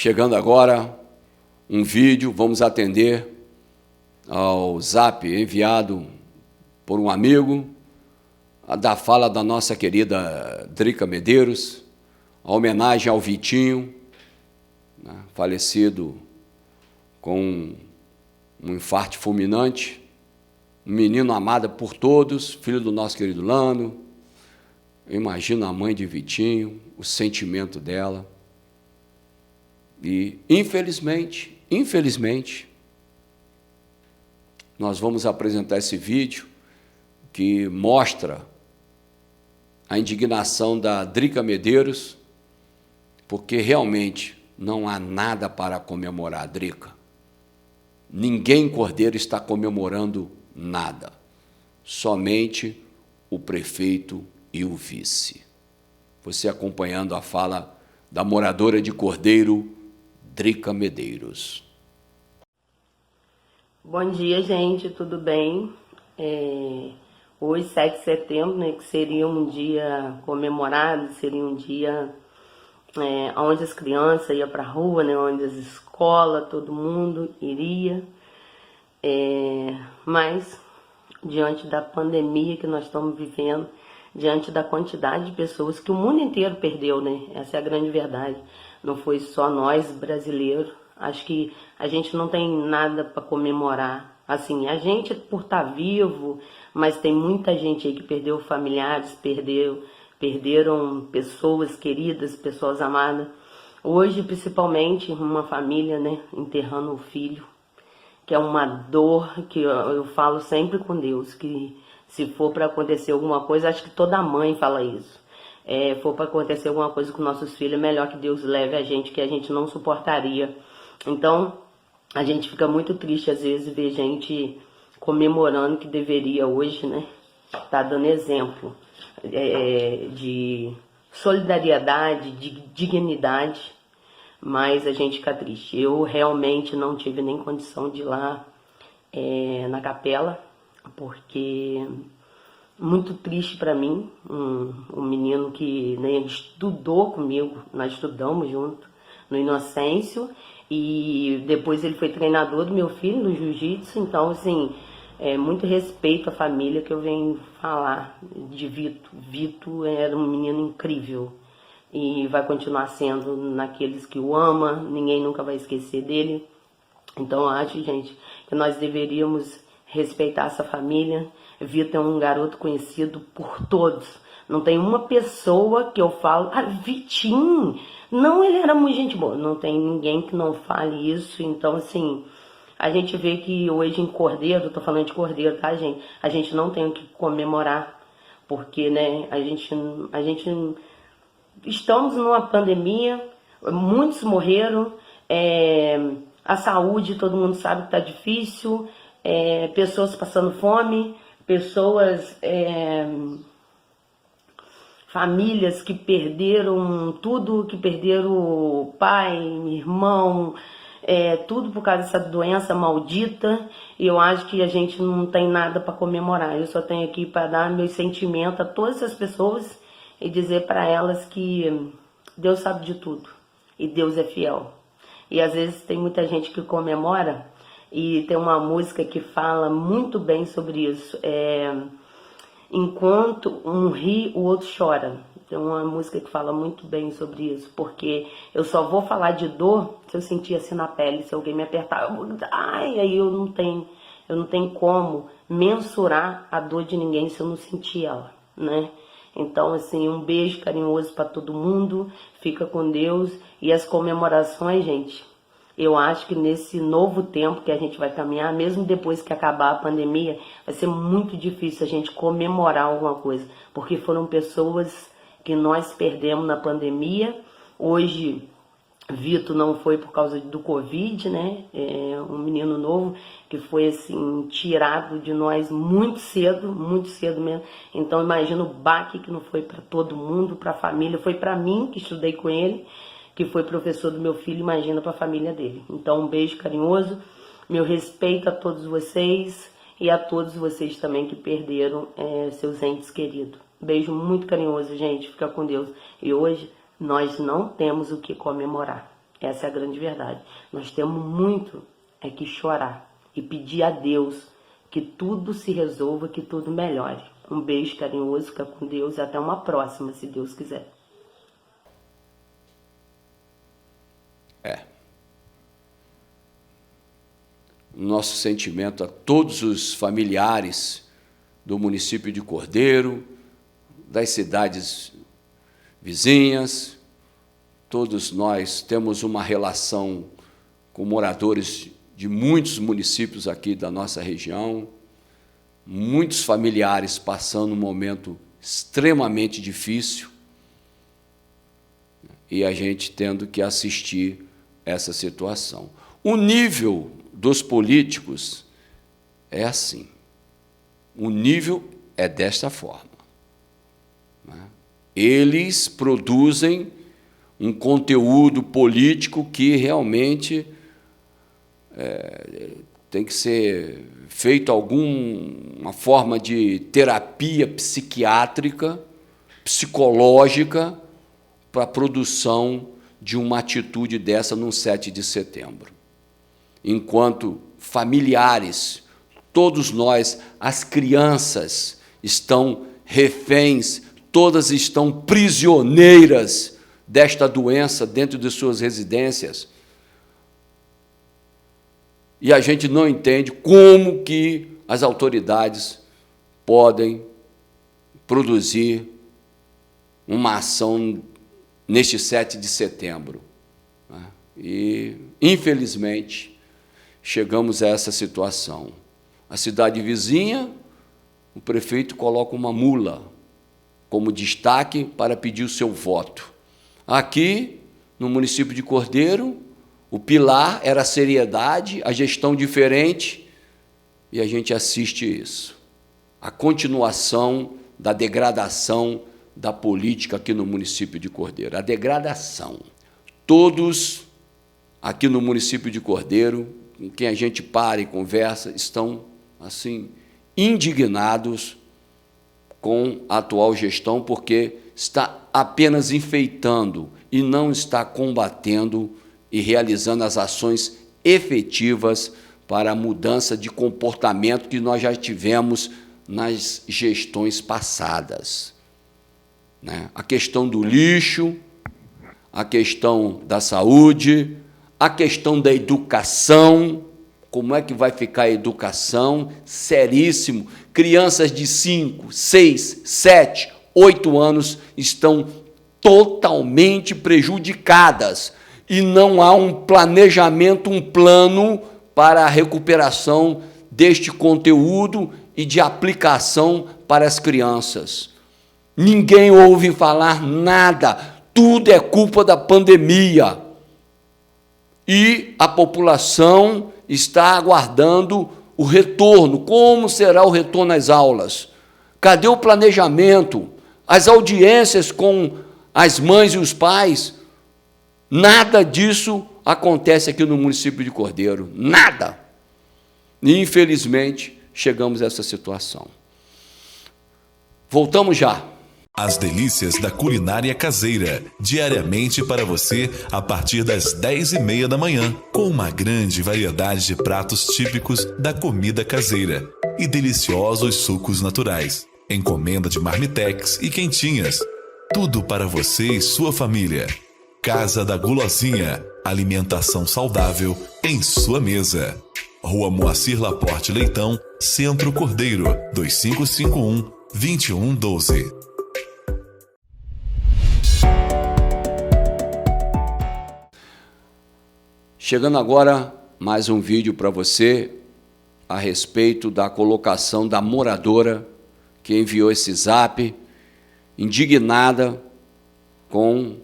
Chegando agora um vídeo, vamos atender ao zap enviado por um amigo, da fala da nossa querida Drica Medeiros, a homenagem ao Vitinho, né, falecido com um infarto fulminante, um menino amado por todos, filho do nosso querido Lano. Eu imagino a mãe de Vitinho, o sentimento dela. E, infelizmente, nós vamos apresentar esse vídeo que mostra a indignação da Drica Medeiros, porque realmente não há nada para comemorar, Drica. Ninguém em Cordeiro está comemorando nada, somente o prefeito e o vice. Você acompanhando a fala da moradora de Cordeiro, Drica Medeiros. Bom dia, gente, tudo bem? Hoje, 7 de setembro, né, que seria um dia comemorado, seria um dia onde as crianças iam para a rua, né, onde as escolas, todo mundo iria. Mas, diante da pandemia que nós estamos vivendo, diante da quantidade de pessoas que o mundo inteiro perdeu, né? Essa é a grande verdade. Não foi só nós, brasileiros. Acho que a gente não tem nada para comemorar. Assim, a gente por estar vivo, mas tem muita gente aí que perdeu familiares, perderam pessoas queridas, pessoas amadas. Hoje, principalmente, uma família, né, enterrando o filho, que é uma dor que eu falo sempre com Deus, que se for para acontecer alguma coisa, acho que toda mãe fala isso. For para acontecer alguma coisa com nossos filhos, é melhor que Deus leve a gente, que a gente não suportaria. Então, a gente fica muito triste às vezes ver gente comemorando que deveria hoje, né, tá dando exemplo de solidariedade, de dignidade, mas a gente fica triste. Eu realmente não tive nem condição de ir lá na capela, porque muito triste para mim, um menino que, né, estudou comigo, nós estudamos junto no Inocêncio, e depois ele foi treinador do meu filho no jiu-jitsu. Então, assim, muito respeito à família que eu venho falar de Vito. Vito era um menino incrível e vai continuar sendo naqueles que o ama, ninguém nunca vai esquecer dele. Então, eu acho, gente, que nós deveríamos respeitar essa família. Vitor é um garoto conhecido por todos. Não tem uma pessoa que eu falo, Vitinho, não, ele era muito gente boa. Não tem ninguém que não fale isso. Então, assim, a gente vê que hoje em Cordeiro, tô falando de Cordeiro, tá, gente? A gente não tem o que comemorar, porque, né, a gente estamos numa pandemia, muitos morreram, a saúde, todo mundo sabe que está difícil, pessoas passando fome, pessoas, famílias que perderam tudo, que perderam pai, irmão, tudo por causa dessa doença maldita. E eu acho que a gente não tem nada para comemorar. Eu só tenho aqui para dar meu sentimento a todas essas pessoas e dizer para elas que Deus sabe de tudo e Deus é fiel. E às vezes tem muita gente que comemora, e tem uma música que fala muito bem sobre isso. Enquanto um ri, o outro chora. Tem uma música que fala muito bem sobre isso, porque eu só vou falar de dor se eu sentir assim na pele, se alguém me apertar. Aí eu não tenho como mensurar a dor de ninguém se eu não sentir ela, né? Então, assim, um beijo carinhoso para todo mundo, fica com Deus. E as comemorações, gente, eu acho que nesse novo tempo que a gente vai caminhar, mesmo depois que acabar a pandemia, vai ser muito difícil a gente comemorar alguma coisa, porque foram pessoas que nós perdemos na pandemia. Hoje, Vitor não foi por causa do Covid, né? Um menino novo que foi, assim, tirado de nós muito cedo mesmo. Então, imagina o baque que não foi para todo mundo, para a família, foi para mim, que estudei com ele, que foi professor do meu filho, imagina para a família dele. Então, um beijo carinhoso, meu respeito a todos vocês e a todos vocês também que perderam seus entes queridos. Beijo muito carinhoso, gente, fica com Deus. E hoje nós não temos o que comemorar. Essa é a grande verdade. Nós temos muito que chorar e pedir a Deus que tudo se resolva, que tudo melhore. Um beijo carinhoso, fica com Deus e até uma próxima, se Deus quiser. Nosso sentimento a todos os familiares do município de Cordeiro, das cidades vizinhas. Todos nós temos uma relação com moradores de muitos municípios aqui da nossa região, muitos familiares passando um momento extremamente difícil e a gente tendo que assistir essa situação. O nível dos políticos é assim, o nível é desta forma. Eles produzem um conteúdo político que realmente tem que ser feito alguma forma de terapia psiquiátrica, psicológica, para a produção de uma atitude dessa no 7 de setembro. Enquanto familiares, todos nós, as crianças, estão reféns, todas estão prisioneiras desta doença dentro de suas residências. E a gente não entende como que as autoridades podem produzir uma ação neste 7 de setembro. E, infelizmente, chegamos a essa situação. A cidade vizinha, o prefeito coloca uma mula como destaque para pedir o seu voto. Aqui, no município de Cordeiro, o pilar era a seriedade, a gestão diferente, e a gente assiste isso. A continuação da degradação da política aqui no município de Cordeiro. A degradação. Todos aqui no município de Cordeiro, com quem a gente para e conversa, estão, assim, indignados com a atual gestão, porque está apenas enfeitando e não está combatendo e realizando as ações efetivas para a mudança de comportamento que nós já tivemos nas gestões passadas. A questão do lixo, a questão da saúde, a questão da educação, como é que vai ficar a educação? Seríssimo. Crianças de 5, 6, 7, 8 anos estão totalmente prejudicadas e não há um planejamento, um plano para a recuperação deste conteúdo e de aplicação para as crianças. Ninguém ouve falar nada, tudo é culpa da pandemia. E a população está aguardando o retorno. Como será o retorno às aulas? Cadê o planejamento? As audiências com as mães e os pais? Nada disso acontece aqui no município de Cordeiro. Nada. E, infelizmente, chegamos a essa situação. Voltamos já. As delícias da culinária caseira, diariamente para você a partir das 10h30 da manhã, com uma grande variedade de pratos típicos da comida caseira e deliciosos sucos naturais, encomenda de marmitex e quentinhas, tudo para você e sua família. Casa da Gulosinha, alimentação saudável em sua mesa. Rua Moacir Laporte Leitão, Centro Cordeiro, 2551-2112. Chegando agora mais um vídeo para você a respeito da colocação da moradora que enviou esse zap, indignada com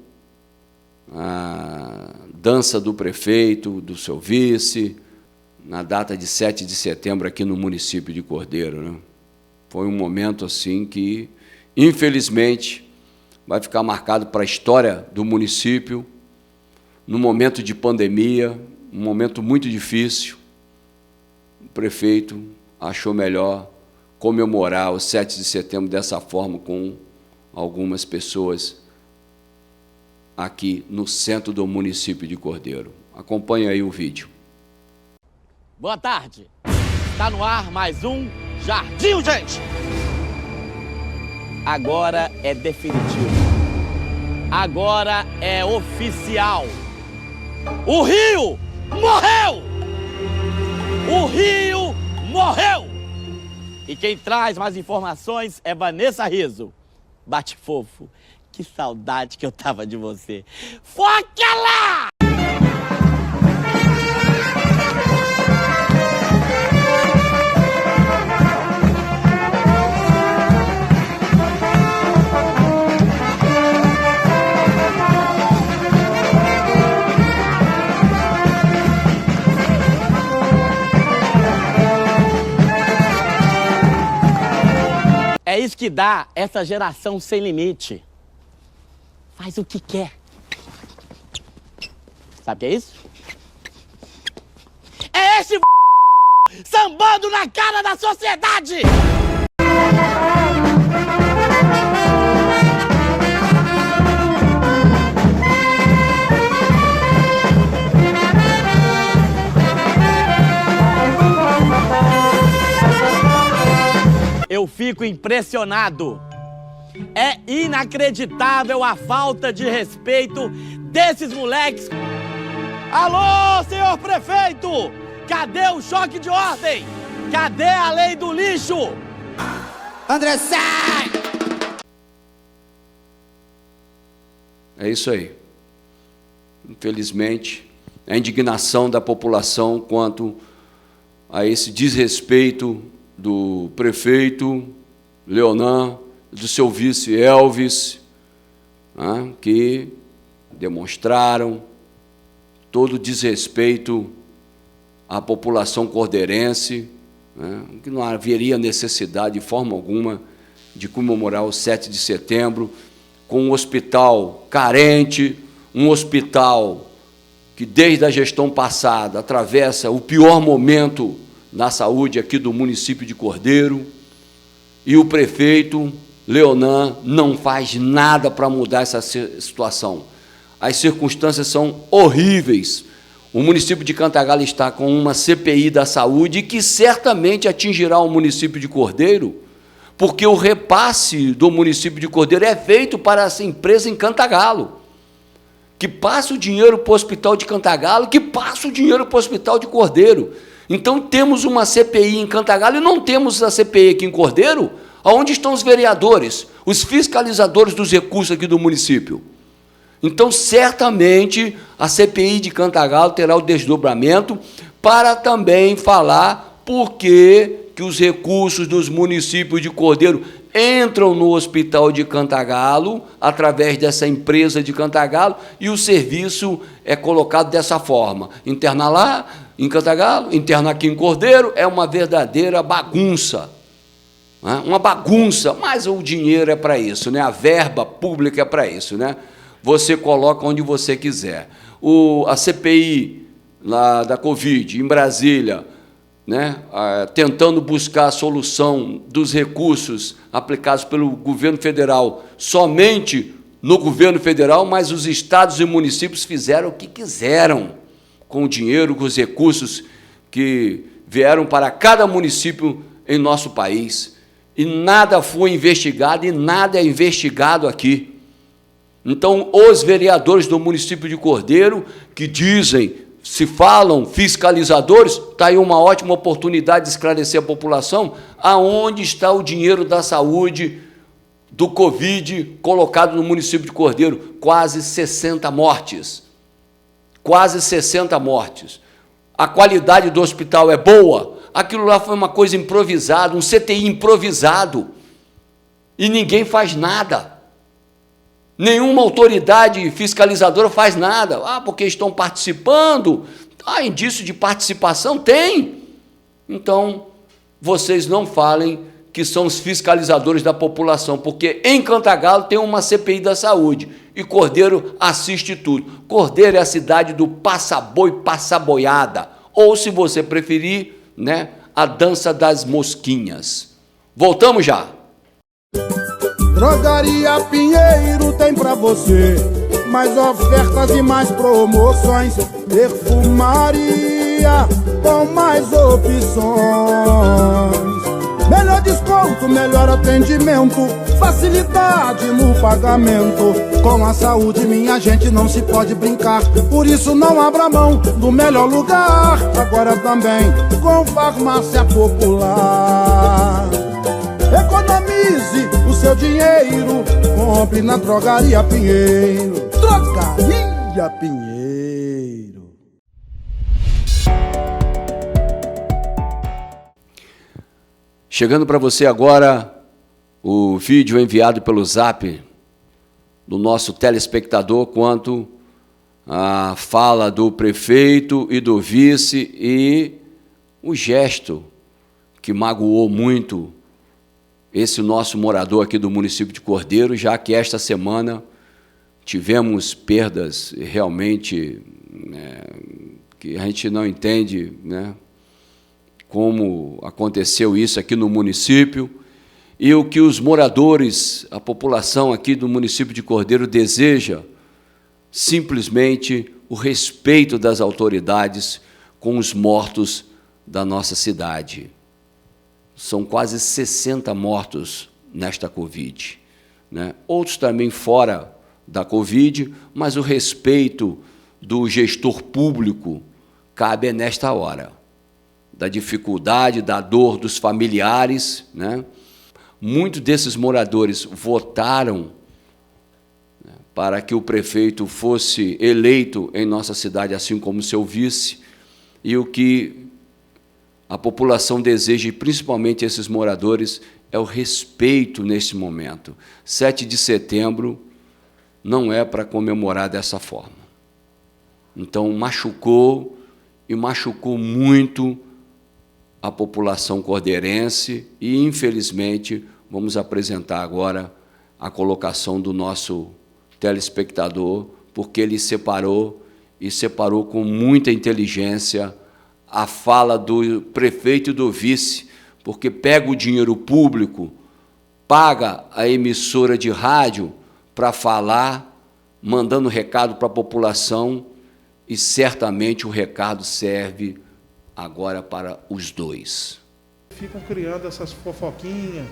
a dança do prefeito, do seu vice, na data de 7 de setembro aqui no município de Cordeiro. Foi um momento assim que, infelizmente, vai ficar marcado para a história do município, no momento de pandemia, um momento muito difícil. O prefeito achou melhor comemorar o 7 de setembro dessa forma, com algumas pessoas aqui no centro do município de Cordeiro. Acompanhe aí o vídeo. Boa tarde. Está no ar mais um Jardim, gente. Agora é definitivo. Agora é oficial. O Rio morreu! O Rio morreu! E quem traz mais informações é Vanessa Rizzo. Bate fofo, que saudade que eu tava de você. Foca lá! É isso que dá essa geração sem limite. Faz o que quer. Sabe o que é isso? É esse sambando na cara da sociedade! Eu fico impressionado. É inacreditável a falta de respeito desses moleques. Alô, senhor prefeito! Cadê o choque de ordem? Cadê a lei do lixo? André, sai! É isso aí. Infelizmente, a indignação da população quanto a esse desrespeito do prefeito Leonan, do seu vice Elvis, né, que demonstraram todo o desrespeito à população cordeirense, né, que não haveria necessidade de forma alguma de comemorar o 7 de setembro com um hospital carente, um hospital que desde a gestão passada atravessa o pior momento na saúde aqui do município de Cordeiro, e o prefeito Leonan não faz nada para mudar essa situação. As circunstâncias são horríveis. O município de Cantagalo está com uma CPI da saúde que certamente atingirá o município de Cordeiro, porque o repasse do município de Cordeiro é feito para essa empresa em Cantagalo, que passa o dinheiro para o hospital de Cantagalo, que passa o dinheiro para o hospital de Cordeiro. Então, temos uma CPI em Cantagalo e não temos a CPI aqui em Cordeiro. Onde estão os vereadores, os fiscalizadores dos recursos aqui do município? Então, certamente, a CPI de Cantagalo terá o desdobramento para também falar por que os recursos dos municípios de Cordeiro entram no hospital de Cantagalo, através dessa empresa de Cantagalo, e o serviço é colocado dessa forma. Interna lá, em Cantagalo, interna aqui em Cordeiro, é uma verdadeira bagunça. Né? Uma bagunça, mas o dinheiro é para isso, né? A verba pública é para isso, né? Você coloca onde você quiser. A CPI lá da Covid, em Brasília, né? Tentando buscar a solução dos recursos aplicados pelo governo federal, somente no governo federal, mas os estados e municípios fizeram o que quiseram com o dinheiro, com os recursos que vieram para cada município em nosso país. E nada foi investigado e nada é investigado aqui. Então, os vereadores do município de Cordeiro, que dizem, se falam fiscalizadores, está aí uma ótima oportunidade de esclarecer a população aonde está o dinheiro da saúde, do Covid, colocado no município de Cordeiro. Quase 60 mortes. Quase 60 mortes. A qualidade do hospital é boa? Aquilo lá foi uma coisa improvisada, um CTI improvisado. E ninguém faz nada. Nenhuma autoridade fiscalizadora faz nada. Porque estão participando. Indício de participação? Tem. Então, vocês não falem que são os fiscalizadores da população, porque em Cantagalo tem uma CPI da saúde e Cordeiro assiste tudo. Cordeiro é a cidade do passa-boi, passa-boiada, ou, se você preferir, né, a dança das mosquinhas. Voltamos já. Drogaria Pinheiro tem pra você mais ofertas e mais promoções. Perfumaria com mais opções. Melhor desconto, melhor atendimento, facilidade no pagamento. Com a saúde, minha gente, não se pode brincar. Por isso não abra mão do melhor lugar. Agora também com Farmácia Popular. Economize o seu dinheiro, compre na Drogaria Pinheiro. Drogaria Pinheiro. Chegando para você agora o vídeo enviado pelo Zap do nosso telespectador quanto à fala do prefeito e do vice e o gesto que magoou muito esse nosso morador aqui do município de Cordeiro, já que esta semana tivemos perdas realmente que a gente não entende, né, como aconteceu isso aqui no município, e o que os moradores, a população aqui do município de Cordeiro deseja, simplesmente o respeito das autoridades com os mortos da nossa cidade. São quase 60 mortos nesta Covid, né? Outros também fora da Covid, mas o respeito do gestor público cabe nesta hora, da dificuldade, da dor dos familiares, né? Muitos desses moradores votaram, né, para que o prefeito fosse eleito em nossa cidade, assim como seu vice, e o que a população deseja, e principalmente esses moradores, é o respeito nesse momento. 7 de setembro não é para comemorar dessa forma. Então, machucou, e machucou muito a população cordeirense, e, infelizmente, vamos apresentar agora a colocação do nosso telespectador, porque ele separou com muita inteligência a fala do prefeito e do vice, porque pega o dinheiro público, paga a emissora de rádio para falar, mandando recado para a população, e certamente o recado serve agora para os dois. Ficam criando essas fofoquinhas,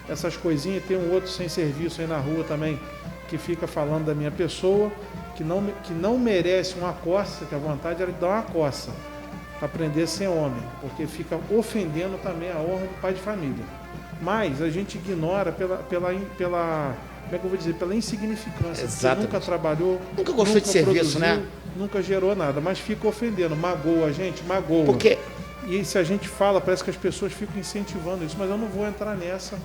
essas coisinhas. Tem um outro sem serviço aí na rua também, que fica falando da minha pessoa, que não merece uma coça, que a vontade era de dar uma coça, para aprender a ser homem, porque fica ofendendo também a honra do pai de família. Mas a gente ignora pela como é que eu vou dizer, pela insignificância. Exatamente. Nunca trabalhou, nunca gostou de serviço, produziu, né? Nunca gerou nada, mas fica ofendendo, magoa a gente, magoa. Porque... E se a gente fala, parece que as pessoas ficam incentivando isso, mas eu não vou entrar nessa.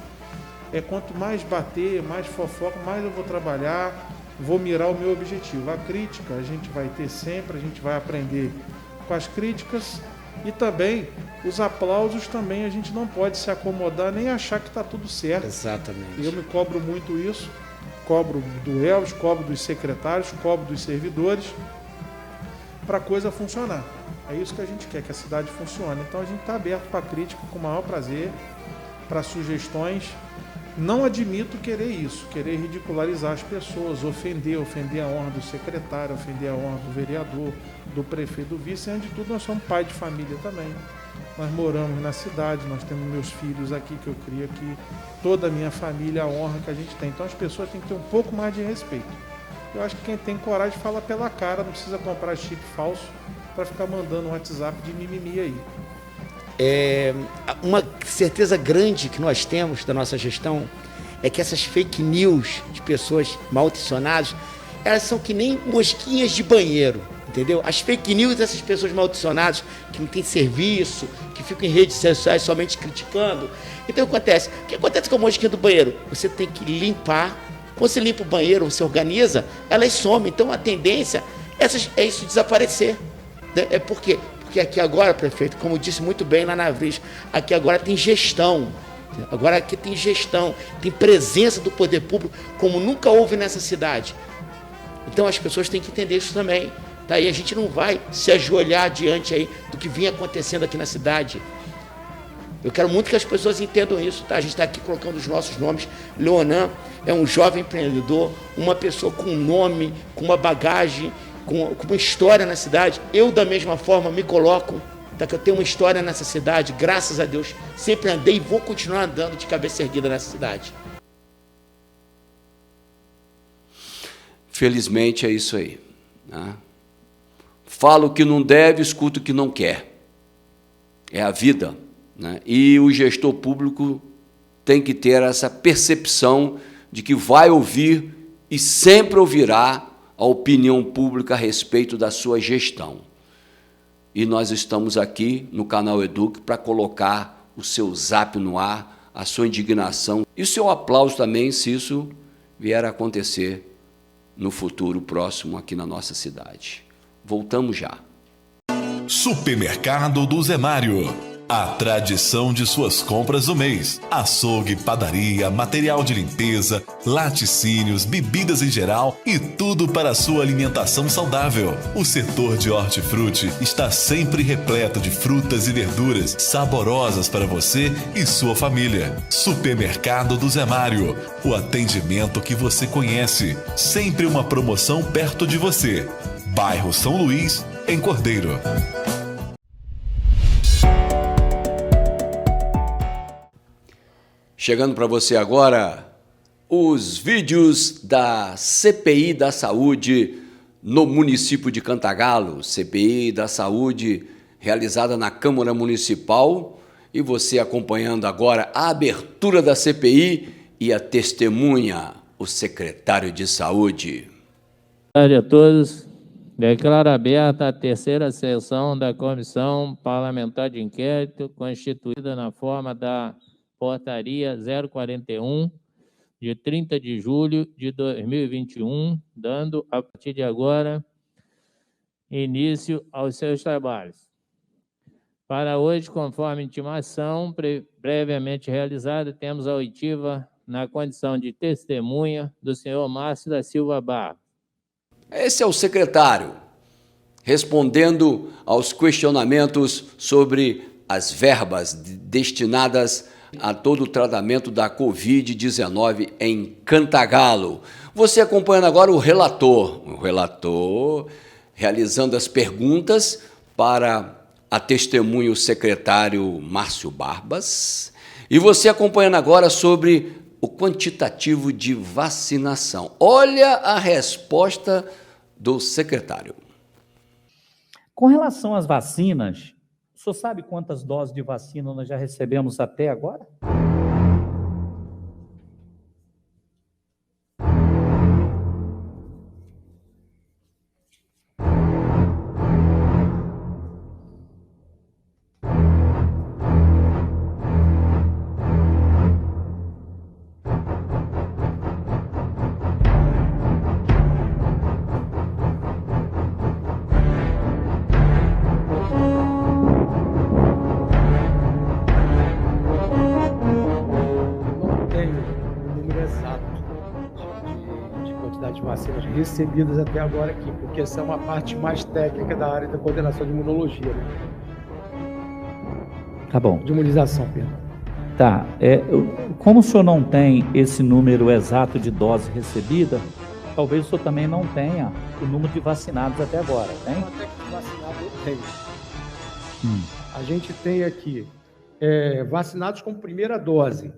Quanto mais bater, mais fofoca, mais eu vou trabalhar, vou mirar o meu objetivo. A crítica a gente vai ter sempre, a gente vai aprender com as críticas, e também os aplausos também, a gente não pode se acomodar nem achar que está tudo certo. Exatamente. Eu me cobro muito isso, cobro do Elvis, cobro dos secretários, cobro dos servidores, para a coisa funcionar. É isso que a gente quer, que a cidade funcione. Então a gente está aberto para crítica com o maior prazer, para sugestões. Não admito querer isso, querer ridicularizar as pessoas, ofender a honra do secretário, ofender a honra do vereador, do prefeito, do vice. Antes de tudo, nós somos pai de família também. Nós moramos na cidade, nós temos meus filhos aqui, que eu crio aqui, toda a minha família, a honra que a gente tem. Então as pessoas têm que ter um pouco mais de respeito. Eu acho que quem tem coragem fala pela cara, não precisa comprar chip falso para ficar mandando um WhatsApp de mimimi aí. Uma certeza grande que nós temos da nossa gestão é que essas fake news de pessoas mal intencionadas, elas são que nem mosquinhas de banheiro, entendeu? As fake news dessas pessoas mal intencionadas, que não têm serviço, que ficam em redes sociais somente criticando. Então o que acontece com a mosquinha do banheiro? Você tem que limpar. Quando você limpa o banheiro, você organiza, elas somem. Então a tendência é isso desaparecer. Por quê? Porque aqui agora, prefeito, como disse muito bem lá na Avris, aqui agora tem gestão. Agora aqui tem gestão, tem presença do poder público como nunca houve nessa cidade. Então as pessoas têm que entender isso também. Tá? E a gente não vai se ajoelhar diante aí do que vinha acontecendo aqui na cidade. Eu quero muito que as pessoas entendam isso, tá? A gente está aqui colocando os nossos nomes. Leonan é um jovem empreendedor, uma pessoa com um nome, com uma bagagem, com uma história na cidade. Eu, da mesma forma, me coloco, tá? Que eu tenho uma história nessa cidade, graças a Deus. Sempre andei e vou continuar andando de cabeça erguida nessa cidade. Felizmente é isso aí, né? Fala o que não deve, escuta o que não quer. É a vida, né? E o gestor público tem que ter essa percepção de que vai ouvir e sempre ouvirá a opinião pública a respeito da sua gestão. E nós estamos aqui no canal Eduque para colocar o seu zap no ar, a sua indignação e o seu aplauso também, se isso vier a acontecer no futuro próximo aqui na nossa cidade. Voltamos já. Supermercado do Zé Mário. A tradição de suas compras do mês. Açougue, padaria, material de limpeza, laticínios, bebidas em geral e tudo para a sua alimentação saudável. O setor de hortifruti está sempre repleto de frutas e verduras saborosas para você e sua família. Supermercado do Zé Mário. O atendimento que você conhece. Sempre uma promoção perto de você. Bairro São Luís, em Cordeiro. Chegando para você agora, os vídeos da CPI da Saúde no município de Cantagalo, CPI da Saúde realizada na Câmara Municipal, e você acompanhando agora a abertura da CPI e a testemunha, o secretário de Saúde. Boa tarde a todos. Declaro aberta a terceira sessão da Comissão Parlamentar de Inquérito, constituída na forma da Portaria 041, de 30 de julho de 2021, dando, a partir de agora, início aos seus trabalhos. Para hoje, conforme intimação previamente realizada, temos a oitiva na condição de testemunha do senhor Márcio da Silva Barros. Esse é o secretário, respondendo aos questionamentos sobre as verbas destinadas a todo o tratamento da Covid-19 em Cantagalo. Você acompanhando agora o relator realizando as perguntas para a testemunha, o secretário Márcio Barbas, e você acompanhando agora sobre o quantitativo de vacinação. Olha a resposta do secretário. Com relação às vacinas, o senhor sabe quantas doses de vacina nós já recebemos até agora? Vacinas recebidas até agora aqui, porque essa é uma parte mais técnica da área da coordenação de imunologia, né? Tá bom. De imunização, perdão. Tá. Como o senhor não tem esse número exato de dose recebida, talvez o senhor também não tenha o número de vacinados até agora, tem? Até que vacinado eu tenho. A gente tem aqui vacinados com primeira dose,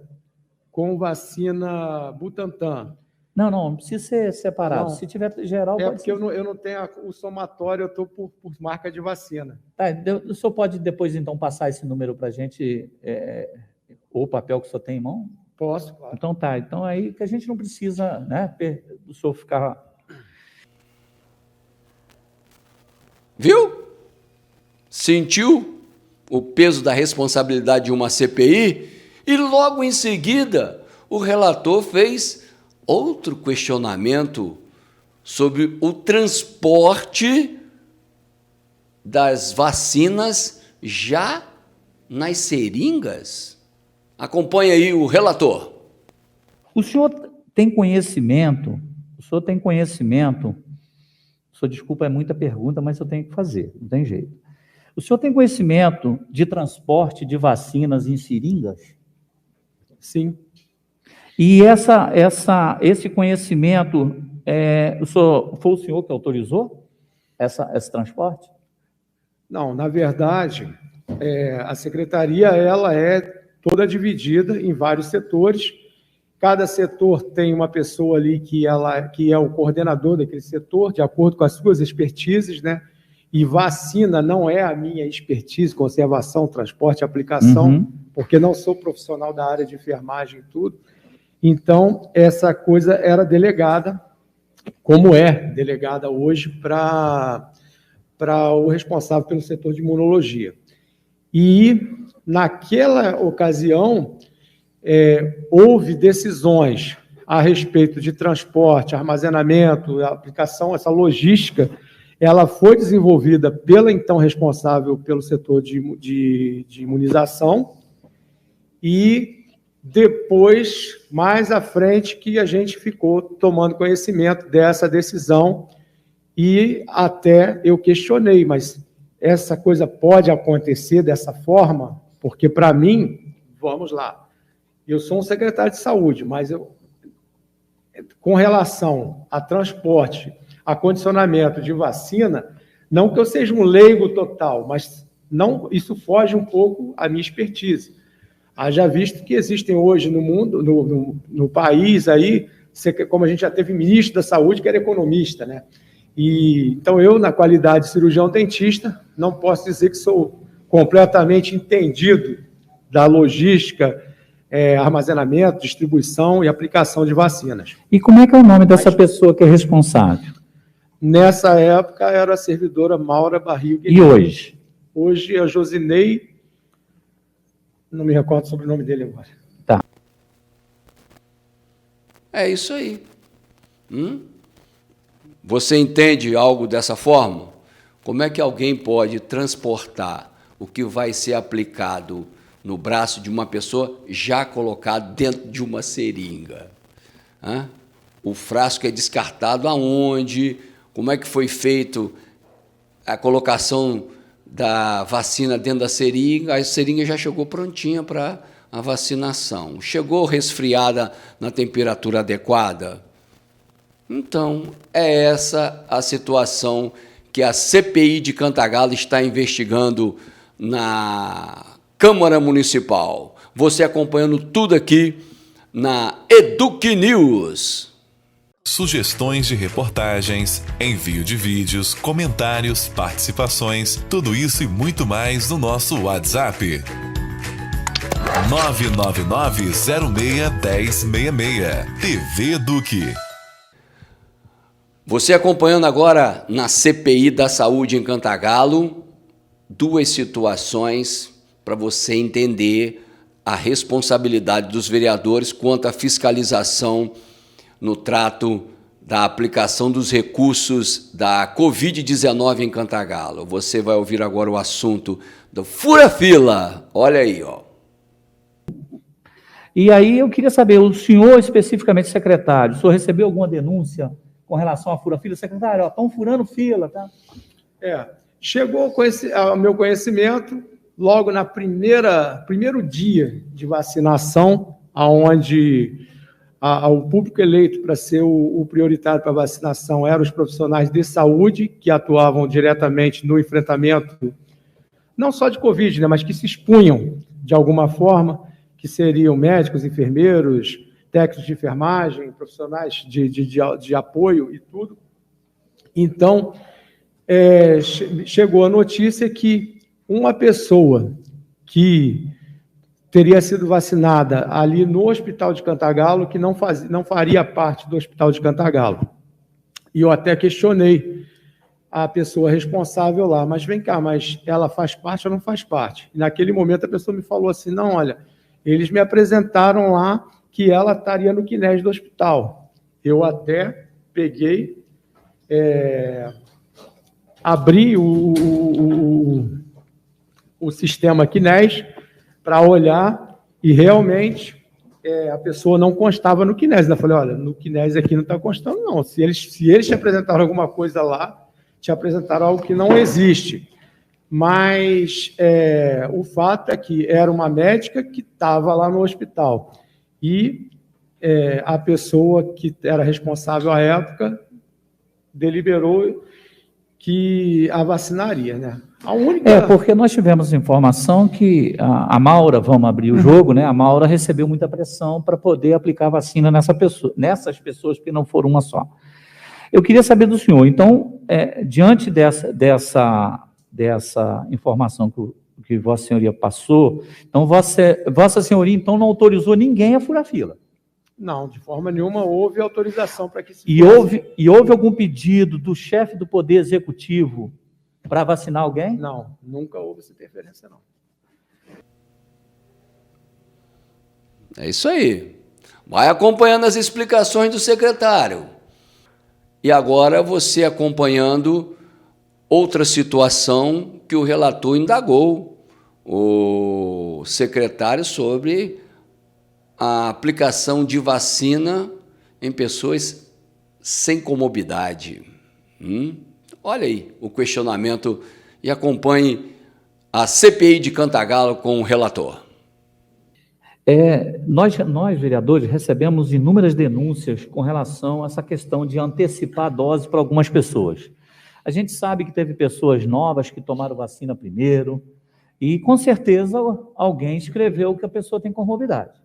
com vacina Butantan. Não precisa ser separado. Não. Se tiver geral, pode porque eu não tenho o somatório, eu estou por marca de vacina. Tá, o senhor pode depois, então, passar esse número para a gente, ou o papel que o senhor tem em mão? Posso, claro. Então tá, então aí que a gente não precisa, né, o senhor ficar... Viu? Sentiu o peso da responsabilidade de uma CPI? E logo em seguida, o relator fez outro questionamento sobre o transporte das vacinas já nas seringas. Acompanhe aí o relator. O senhor tem conhecimento, o senhor, desculpa, é muita pergunta, mas eu tenho que fazer, não tem jeito. O senhor tem conhecimento de transporte de vacinas em seringas? Sim. E esse conhecimento, foi o senhor que autorizou esse transporte? Não, na verdade, a secretaria ela é toda dividida em vários setores. Cada setor tem uma pessoa ali que é o coordenador daquele setor, de acordo com as suas expertises, né? E vacina não é a minha expertise, conservação, transporte, aplicação, porque não sou profissional da área de enfermagem e tudo. Então, essa coisa era delegada, como é delegada hoje, para o responsável pelo setor de imunologia. E, naquela ocasião, houve decisões a respeito de transporte, armazenamento, aplicação, essa logística, ela foi desenvolvida pela então responsável pelo setor de imunização e depois, mais à frente, que a gente ficou tomando conhecimento dessa decisão e até eu questionei, mas essa coisa pode acontecer dessa forma? Porque, para mim, vamos lá, eu sou um secretário de saúde, mas com relação a transporte, acondicionamento de vacina, não que eu seja um leigo total, mas não, isso foge um pouco à minha expertise. Haja visto que existem hoje no mundo, no país, aí, como a gente já teve ministro da saúde que era economista, né? Então, eu, na qualidade de cirurgião dentista, não posso dizer que sou completamente entendido da logística, armazenamento, distribuição e aplicação de vacinas. E como é que é o nome dessa pessoa que é responsável? Nessa época era a servidora Maura Barril. E hoje? Hoje é a Josinei, não me recordo sobre o nome dele agora. Tá. É isso aí. Você entende algo dessa forma? Como é que alguém pode transportar o que vai ser aplicado no braço de uma pessoa já colocado dentro de uma seringa? O frasco é descartado aonde? Como é que foi feito a colocação da vacina dentro da seringa? A seringa já chegou prontinha para a vacinação. Chegou resfriada na temperatura adequada? Então, é essa a situação que a CPI de Cantagalo está investigando na Câmara Municipal. Você acompanhando tudo aqui na Eduque News. Sugestões de reportagens, envio de vídeos, comentários, participações, tudo isso e muito mais no nosso WhatsApp. 999-06-1066. TV Eduque. Você acompanhando agora na CPI da Saúde em Cantagalo, duas situações para você entender a responsabilidade dos vereadores quanto à fiscalização no trato da aplicação dos recursos da Covid-19 em Cantagalo. Você vai ouvir agora o assunto do fura-fila. Olha aí, ó. E aí eu queria saber, o senhor especificamente secretário, o senhor recebeu alguma denúncia com relação à fura-fila? Secretário, estão furando fila, tá? Chegou ao meu conhecimento logo na primeiro dia de vacinação, onde o público eleito para ser o prioritário para a vacinação eram os profissionais de saúde que atuavam diretamente no enfrentamento, não só de Covid, né, mas que se expunham de alguma forma, que seriam médicos, enfermeiros, técnicos de enfermagem, profissionais de apoio e tudo. Então, chegou a notícia que uma pessoa que teria sido vacinada ali no Hospital de Cantagalo, que não faria parte do Hospital de Cantagalo. E eu até questionei a pessoa responsável lá, mas vem cá, mas ela faz parte ou não faz parte? E naquele momento a pessoa me falou assim, não, olha, eles me apresentaram lá que ela estaria no Quinés do hospital. Eu até peguei, abri o sistema Quinés para olhar e realmente a pessoa não constava no Quinés. Eu falei, olha, no Quinés aqui não está constando, não. Se eles te apresentaram alguma coisa lá, te apresentaram algo que não existe. mas o fato é que era uma médica que estava lá no hospital e a pessoa que era responsável à época deliberou que a vacinaria, né? A única... porque nós tivemos informação que a Maura, vamos abrir o jogo, né? A Maura recebeu muita pressão para poder aplicar vacina nessas pessoas que não foram uma só. Eu queria saber do senhor, então, diante dessa informação que Vossa Senhoria passou, então Vossa Senhoria então não autorizou ninguém a furar fila. Não, de forma nenhuma houve autorização para que se houve algum pedido do chefe do Poder Executivo para vacinar alguém? Não, nunca houve essa interferência, não. É isso aí. Vai acompanhando as explicações do secretário. E agora você acompanhando outra situação que o relator indagou o secretário sobre a aplicação de vacina em pessoas sem comorbidade. Olha aí o questionamento e acompanhe a CPI de Cantagalo com o relator. Nós, vereadores, recebemos inúmeras denúncias com relação a essa questão de antecipar a dose para algumas pessoas. A gente sabe que teve pessoas novas que tomaram vacina primeiro e, com certeza, alguém escreveu que a pessoa tem comorbidade.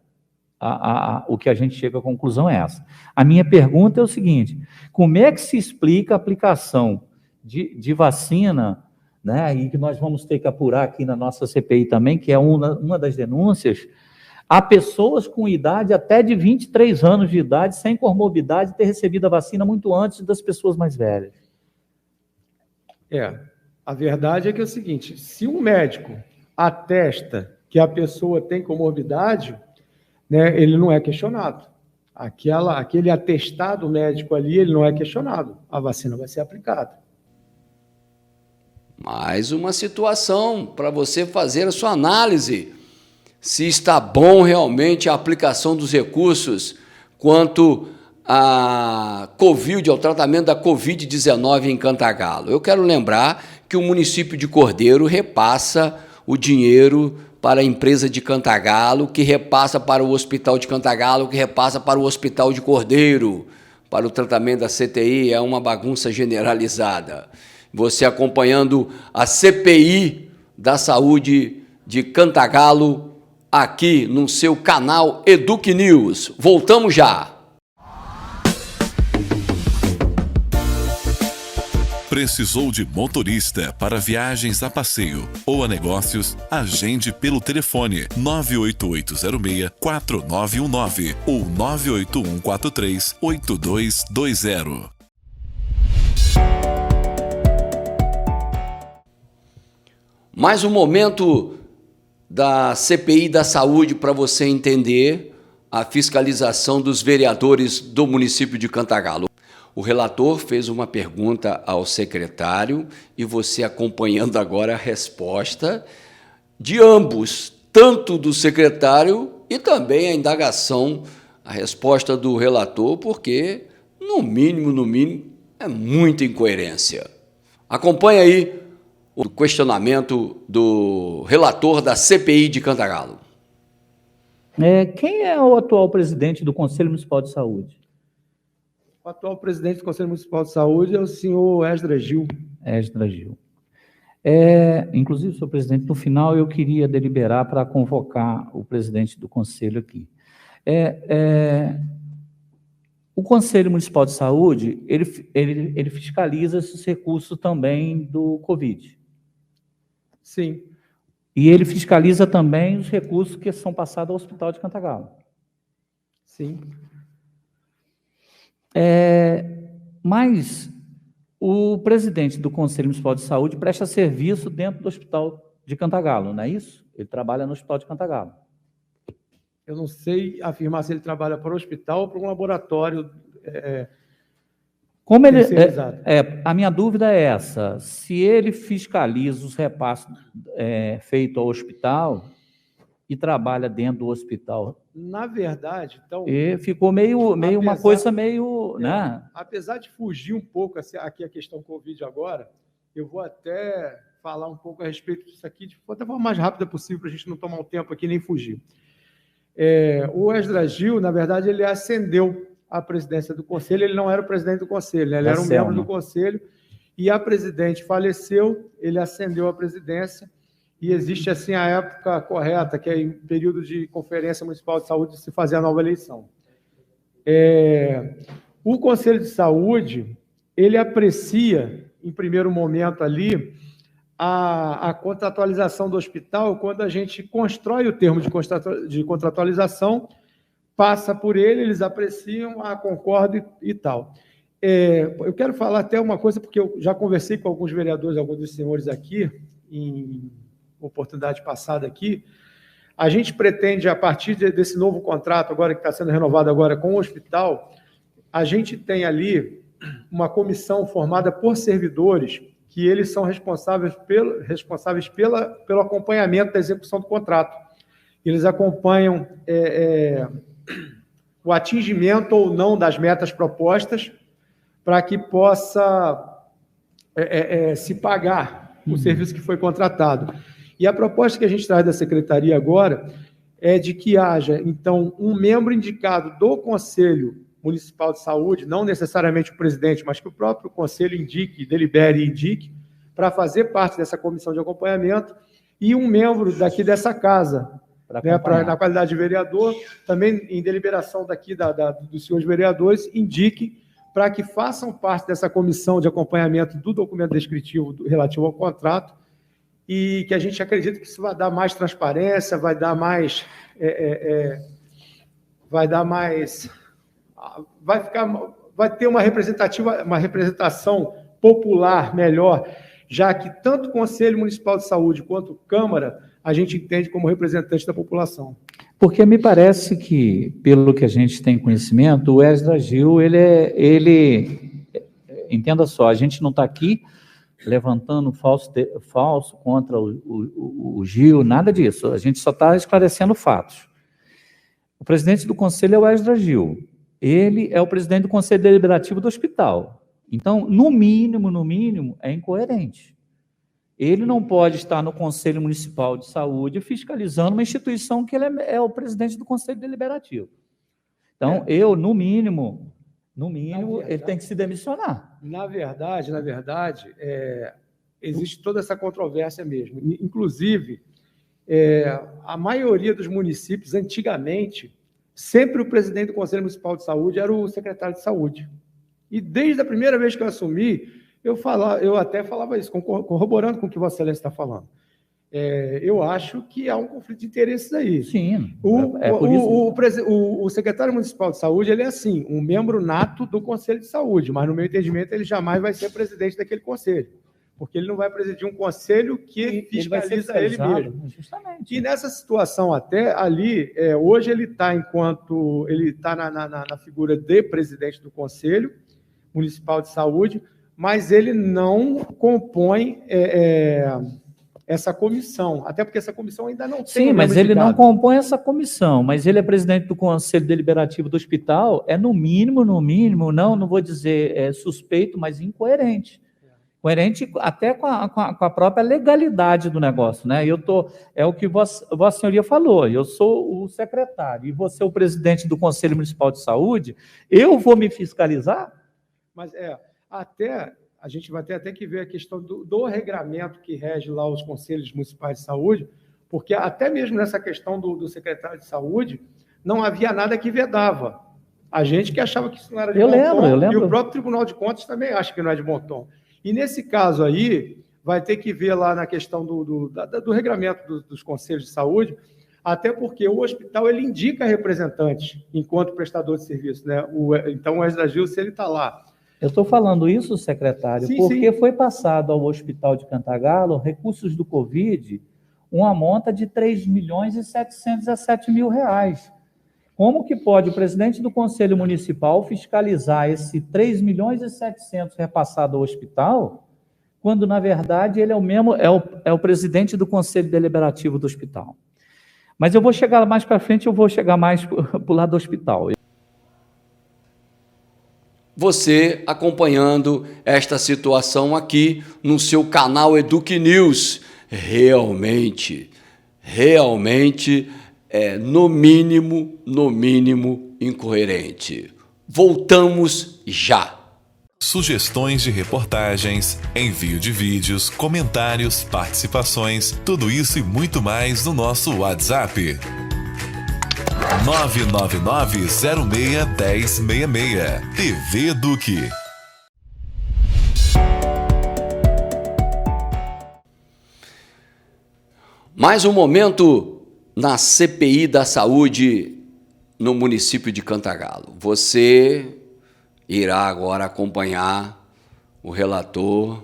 O que a gente chega à conclusão é essa. A minha pergunta é o seguinte: como é que se explica a aplicação de vacina, né, e que nós vamos ter que apurar aqui na nossa CPI também, que é uma das denúncias, a pessoas com idade até de 23 anos de idade, sem comorbidade, ter recebido a vacina muito antes das pessoas mais velhas? A verdade é que é o seguinte: se um médico atesta que a pessoa tem comorbidade, né, ele não é questionado. Aquele atestado médico ali, ele não é questionado. A vacina vai ser aplicada. Mais uma situação para você fazer a sua análise, se está bom realmente a aplicação dos recursos quanto a Covid, ao tratamento da Covid-19 em Cantagalo. Eu quero lembrar que o município de Cordeiro repassa o dinheiro para a empresa de Cantagalo, que repassa para o hospital de Cantagalo, que repassa para o hospital de Cordeiro, para o tratamento da CTI. É uma bagunça generalizada. Você acompanhando a CPI da saúde de Cantagalo aqui no seu canal Eduque News. Voltamos já. Precisou de motorista para viagens a passeio ou a negócios? Agende pelo telefone 98806-4919 ou 98143-8220. Mais um momento da CPI da saúde para você entender a fiscalização dos vereadores do município de Cantagalo. O relator fez uma pergunta ao secretário e você acompanhando agora a resposta de ambos, tanto do secretário e também a indagação, a resposta do relator, porque, no mínimo, é muita incoerência. Acompanhe aí o questionamento do relator da CPI de Cantagalo. Quem é o atual presidente do Conselho Municipal de Saúde? O atual presidente do Conselho Municipal de Saúde é o senhor Esdras Gil. Esdras Gil. Inclusive, senhor presidente, no final eu queria deliberar para convocar o presidente do Conselho aqui. O Conselho Municipal de Saúde, ele fiscaliza esses recursos também do Covid. Sim. E ele fiscaliza também os recursos que são passados ao Hospital de Cantagalo. Sim. Mas o presidente do Conselho Municipal de Saúde presta serviço dentro do Hospital de Cantagalo, não é isso? Ele trabalha no Hospital de Cantagalo. Eu não sei afirmar se ele trabalha para o hospital ou para um laboratório Como ele, terceirizado. a minha dúvida é essa: se ele fiscaliza os repasses feitos ao hospital e trabalha dentro do hospital. Na verdade, então... E ficou meio uma coisa meio... né? Apesar de fugir um pouco aqui a questão Covid agora, eu vou até falar um pouco a respeito disso aqui, de da forma mais rápida possível, para a gente não tomar um tempo aqui nem fugir. O Esdras Gil, na verdade, ele ascendeu à presidência do Conselho, ele não era o presidente do Conselho, né? Ele era um membro do Conselho, e a presidente faleceu, ele ascendeu à presidência, e existe, assim, a época correta, que é em período de Conferência Municipal de Saúde, se fazer a nova eleição. O Conselho de Saúde, ele aprecia, em primeiro momento ali, a contratualização do hospital, quando a gente constrói o termo de contratualização, passa por ele, eles apreciam, concordam e tal. Eu quero falar até uma coisa, porque eu já conversei com alguns vereadores, alguns dos senhores aqui, em oportunidade passada aqui. A gente pretende, a partir desse novo contrato, agora que está sendo renovado agora com o hospital, a gente tem ali uma comissão formada por servidores, que eles são responsáveis pelo acompanhamento da execução do contrato. Eles acompanham o atingimento ou não das metas propostas para que possa se pagar o serviço que foi contratado. E a proposta que a gente traz da Secretaria agora é de que haja, então, um membro indicado do Conselho Municipal de Saúde, não necessariamente o presidente, mas que o próprio Conselho indique, delibere e indique, para fazer parte dessa comissão de acompanhamento, e um membro daqui dessa casa, na qualidade de vereador, também em deliberação daqui dos senhores vereadores, indique para que façam parte dessa comissão de acompanhamento do documento descritivo relativo ao contrato, e que a gente acredita que isso vai dar mais transparência, vai ter uma representação popular melhor, já que tanto o Conselho Municipal de Saúde quanto a Câmara a gente entende como representante da população. Porque me parece que, pelo que a gente tem conhecimento, o Esdras Gil, entenda só, a gente não está aqui levantando falso contra o Gil, nada disso, a gente só está esclarecendo fatos. O presidente do Conselho é o Esdras Gil, ele é o presidente do Conselho Deliberativo do hospital. Então, no mínimo, é incoerente. Ele não pode estar no Conselho Municipal de Saúde fiscalizando uma instituição que ele é o presidente do Conselho Deliberativo. Então, no mínimo, ele tem que se demissionar. Na verdade, existe toda essa controvérsia mesmo. Inclusive, a maioria dos municípios, antigamente, sempre o presidente do Conselho Municipal de Saúde era o secretário de Saúde. E desde a primeira vez que eu assumi, eu até falava isso, corroborando com o que Vossa Excelência está falando. Eu acho que há um conflito de interesses aí. Sim. O secretário municipal de saúde, ele é assim, um membro nato do Conselho de Saúde, mas no meu entendimento ele jamais vai ser presidente daquele conselho, porque ele não vai presidir um conselho que fiscaliza ele mesmo. Justamente. E nessa situação até ali, hoje ele está na figura de presidente do Conselho Municipal de Saúde, mas ele não compõe essa comissão, até porque essa comissão ainda não tem... Sim, mas ele não compõe essa comissão, mas ele é presidente do Conselho Deliberativo do hospital, no mínimo, não vou dizer suspeito, mas incoerente. Coerente até com a própria legalidade do negócio, né? É o que Vossa Senhoria falou, eu sou o secretário e você o presidente do Conselho Municipal de Saúde, eu vou me fiscalizar? Mas até... A gente vai ter até que ver a questão do regramento que rege lá os conselhos municipais de saúde, porque até mesmo nessa questão do secretário de saúde, não havia nada que vedava. A gente que achava que isso não era de bom tom, eu lembro. E o próprio Tribunal de Contas também acha que não é de bom tom. E nesse caso aí, vai ter que ver lá na questão do regramento dos conselhos de saúde, até porque o hospital ele indica representante enquanto prestador de serviço, né? Então o Esdras Gil, se ele está lá. Eu estou falando isso, secretário, porque foi passado ao Hospital de Cantagalo, recursos do Covid, uma monta de R$ 3.717.000. Como que pode o presidente do Conselho Municipal fiscalizar esse 3.700.000 repassado ao hospital, quando, na verdade, ele é o presidente do Conselho Deliberativo do hospital? Mas eu vou chegar mais para frente, eu vou chegar mais para o lado do hospital. você acompanhando esta situação aqui no seu canal Eduque News. Realmente é no mínimo incoerente. Voltamos já. Sugestões de reportagens, envio de vídeos, comentários, participações, tudo isso e muito mais no nosso WhatsApp. 999-06-1066. TV Eduque. Mais um momento na CPI da saúde no município de Cantagalo. Você irá agora acompanhar o relator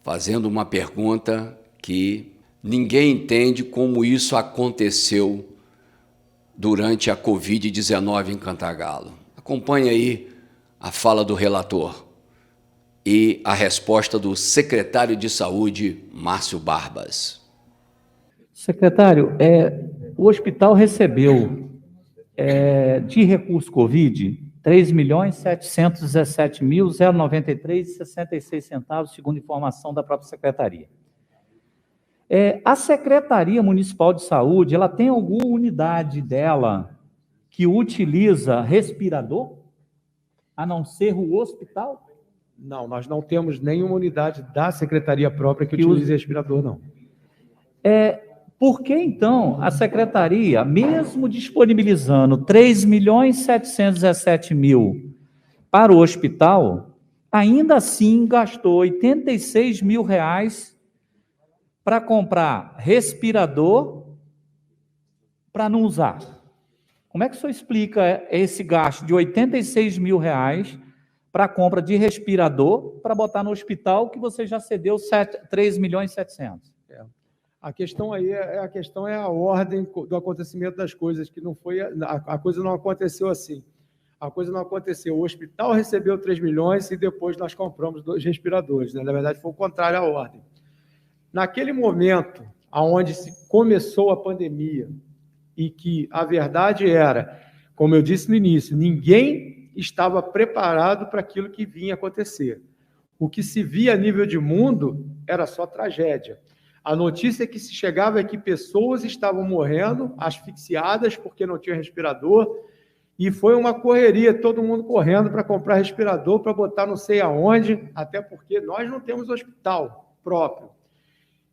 fazendo uma pergunta que ninguém entende como isso aconteceu durante a Covid-19 em Cantagalo. Acompanhe aí a fala do relator e a resposta do secretário de Saúde, Márcio Barbas. Secretário, o hospital recebeu de recurso Covid R$ 3.717.093,66, segundo informação da própria secretaria. A Secretaria Municipal de Saúde, ela tem alguma unidade dela que utiliza respirador, a não ser o hospital? Não, nós não temos nenhuma unidade da secretaria própria que utilize respirador, não. Por que, então, a secretaria, mesmo disponibilizando R$ 3.717.000 para o hospital, ainda assim gastou R$ 86 mil para comprar respirador para não usar? Como é que o senhor explica esse gasto de R$ 86 mil para a compra de respirador para botar no hospital que você já cedeu 3.700.000? A questão aí é a ordem do acontecimento das coisas, que não foi a coisa não aconteceu assim. A coisa não aconteceu. O hospital recebeu 3 milhões e depois nós compramos 2 respiradores, né? Na verdade, foi o contrário à ordem. Naquele momento, onde se começou a pandemia, e que a verdade era, como eu disse no início, ninguém estava preparado para aquilo que vinha acontecer. O que se via a nível de mundo era só tragédia. A notícia que se chegava é que pessoas estavam morrendo, asfixiadas, porque não tinha respirador, e foi uma correria, todo mundo correndo para comprar respirador, para botar não sei aonde, até porque nós não temos hospital próprio.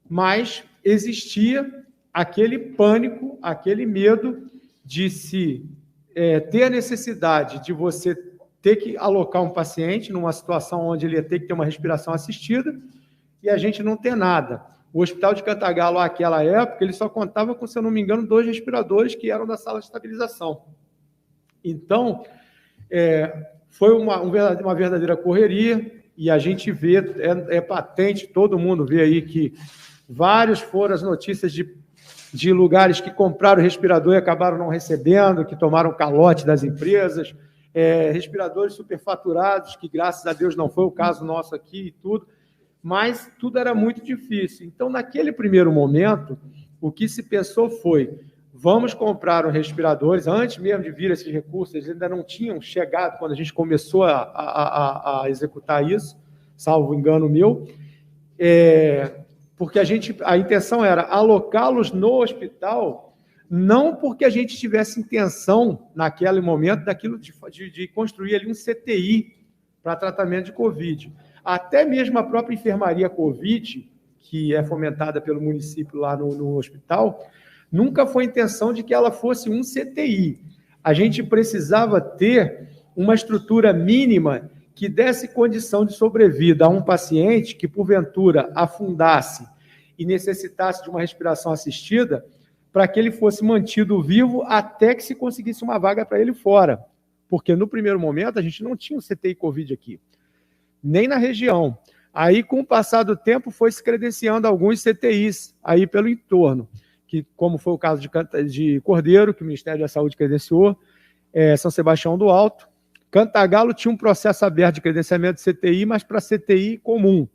Mas existia aquele pânico, aquele medo de se ter a necessidade de você ter que alocar um paciente numa situação onde ele ia ter que ter uma respiração assistida, e a gente não ter nada. O Hospital de Cantagalo, naquela época, ele só contava com, se eu não me engano, 2 respiradores que eram da sala de estabilização. Então, foi uma verdadeira correria, e a gente vê, é patente, todo mundo vê aí que vários foram as notícias de lugares que compraram respirador e acabaram não recebendo, que tomaram calote das empresas, respiradores superfaturados, que graças a Deus não foi o caso nosso aqui e tudo, mas tudo era muito difícil. Então, naquele primeiro momento, o que se pensou foi, vamos comprar os respiradores, antes mesmo de vir esses recursos, eles ainda não tinham chegado quando a gente começou a executar isso, salvo engano meu, porque a intenção era alocá-los no hospital, não porque a gente tivesse intenção, naquele momento, de construir ali um CTI para tratamento de Covid. Até mesmo a própria enfermaria Covid, que é fomentada pelo município lá no hospital, nunca foi a intenção de que ela fosse um CTI. A gente precisava ter uma estrutura mínima que desse condição de sobrevida a um paciente que, porventura, afundasse e necessitasse de uma respiração assistida, para que ele fosse mantido vivo até que se conseguisse uma vaga para ele fora. Porque, no primeiro momento, a gente não tinha um CTI Covid aqui, nem na região. Aí, com o passar do tempo, foi se credenciando alguns CTIs aí pelo entorno, que, como foi o caso de Cordeiro, que o Ministério da Saúde credenciou, São Sebastião do Alto. Cantagalo tinha um processo aberto de credenciamento de CTI, mas para CTI comum.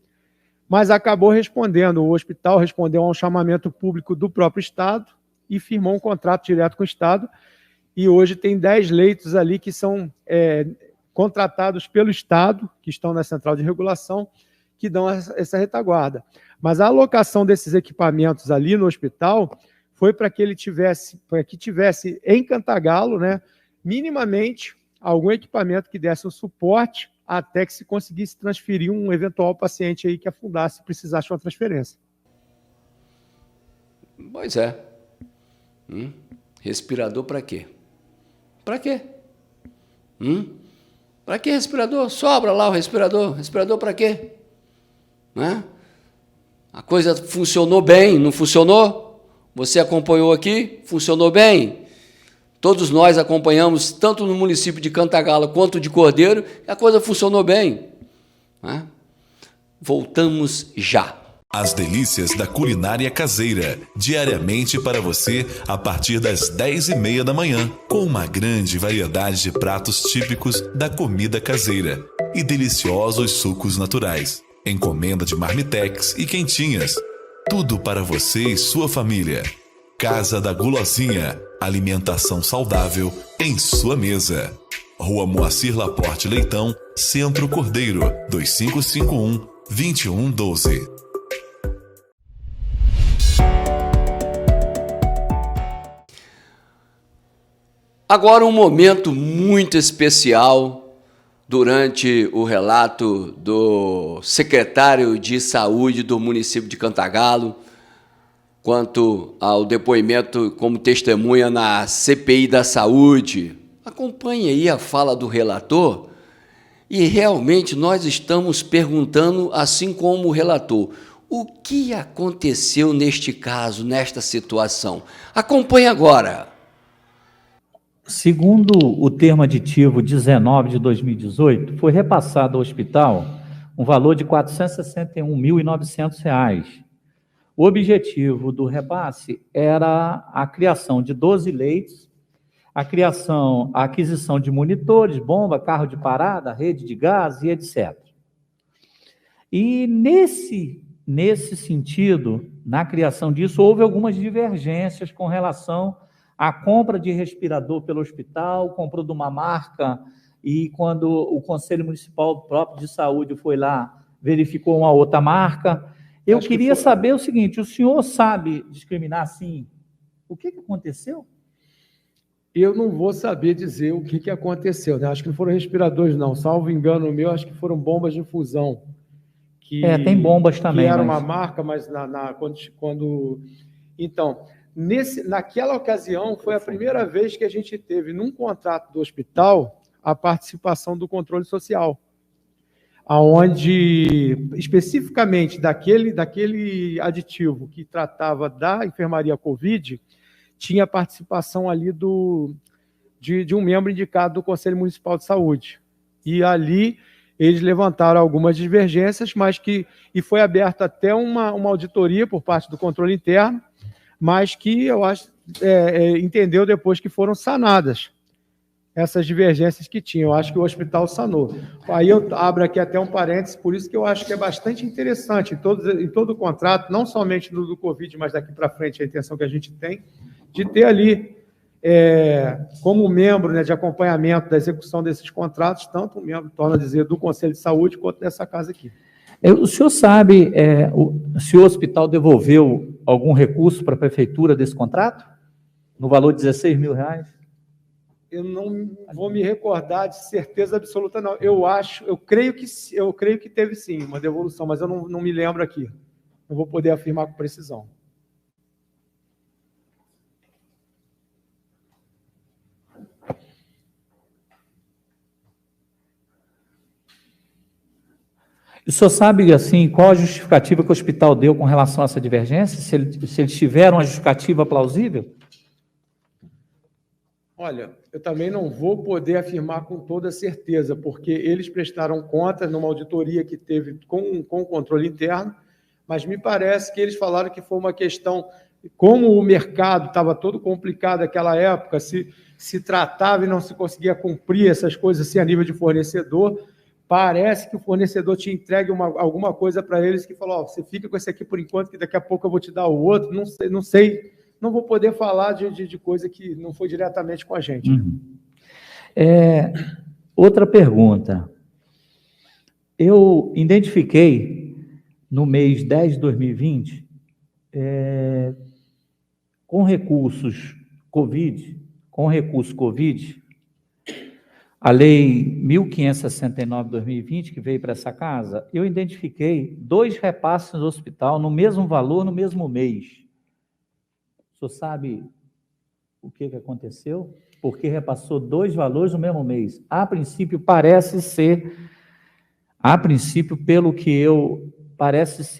Mas acabou respondendo, o hospital respondeu a um chamamento público do próprio Estado e firmou um contrato direto com o Estado, e hoje tem 10 leitos ali que são contratados pelo Estado, que estão na central de regulação, que dão essa retaguarda. Mas a alocação desses equipamentos ali no hospital foi para que tivesse em Cantagalo, né, minimamente algum equipamento que desse um suporte até que se conseguisse transferir um eventual paciente aí que afundasse e precisasse de uma transferência. Pois é. Respirador para quê? Para quê? Para que respirador? Sobra lá o respirador. Respirador para quê? Né? A coisa funcionou bem, não funcionou? Você acompanhou aqui? Funcionou bem? Todos nós acompanhamos, tanto no município de Cantagalo quanto de Cordeiro, e a coisa funcionou bem. Né? Voltamos já. As delícias da culinária caseira, diariamente para você a partir das 10h30 da manhã, com uma grande variedade de pratos típicos da comida caseira e deliciosos sucos naturais. Encomenda de marmitex e quentinhas. Tudo para você e sua família. Casa da Gulosinha, alimentação saudável em sua mesa. Rua Moacir Laporte Leitão, Centro Cordeiro, 2551-2112. Agora um momento muito especial durante o relato do secretário de Saúde do município de Cantagalo, quanto ao depoimento como testemunha na CPI da Saúde. Acompanhe aí a fala do relator e realmente nós estamos perguntando, assim como o relator, o que aconteceu neste caso, nesta situação? Acompanhe agora. Segundo o termo aditivo 19 de 2018, foi repassado ao hospital um valor de R$ 461.900. O objetivo do repasse era a criação de 12 leitos, a aquisição de monitores, bomba, carro de parada, rede de gás e etc. E nesse sentido, na criação disso, houve algumas divergências com relação à compra de respirador pelo hospital, comprou de uma marca, e quando o Conselho Municipal próprio de Saúde foi lá, verificou uma outra marca. Eu queria saber o seguinte, o senhor sabe discriminar, assim, o que aconteceu? Eu não vou saber dizer o que aconteceu, né? Acho que não foram respiradores, não. Salvo engano meu, acho que foram bombas de infusão. Tem bombas também. Que era uma marca, mas quando... Então, naquela ocasião, foi a primeira vez que a gente teve, num contrato do hospital, a participação do controle social, onde, especificamente daquele aditivo que tratava da enfermaria Covid, tinha participação ali de um membro indicado do Conselho Municipal de Saúde. E ali eles levantaram algumas divergências, e foi aberta até uma auditoria por parte do controle interno, mas que eu acho entendeu depois que foram sanadas essas divergências que tinham. Eu acho que o hospital sanou. Aí eu abro aqui até um parênteses, por isso que eu acho que é bastante interessante em todo o contrato, não somente no do Covid, mas daqui para frente a intenção que a gente tem, de ter ali, como membro, né, de acompanhamento da execução desses contratos, tanto um membro, torna a dizer, do Conselho de Saúde, quanto dessa casa aqui. O senhor sabe se o hospital devolveu algum recurso para a prefeitura desse contrato? No valor de R$16 mil? Eu não vou me recordar de certeza absoluta, não. Eu creio que teve sim uma devolução, mas eu não me lembro aqui. Não vou poder afirmar com precisão. O senhor sabe, assim, qual a justificativa que o hospital deu com relação a essa divergência? Se eles tiveram uma justificativa plausível? Olha, eu também não vou poder afirmar com toda certeza, porque eles prestaram contas numa auditoria que teve com o controle interno, mas me parece que eles falaram que foi uma questão, como o mercado estava todo complicado naquela época, se tratava e não se conseguia cumprir essas coisas assim a nível de fornecedor, parece que o fornecedor te entregue alguma coisa para eles que falou, você fica com esse aqui por enquanto, que daqui a pouco eu vou te dar o outro, não sei, não vou poder falar de coisa que não foi diretamente com a gente. Uhum. Outra pergunta. Eu identifiquei no mês 10 de 2020, com recursos Covid, a lei 1569 de 2020, que veio para essa casa, eu identifiquei 2 repasses no hospital no mesmo valor, no mesmo mês. O senhor sabe o que aconteceu? Porque repassou 2 valores no mesmo mês. A princípio, parece ser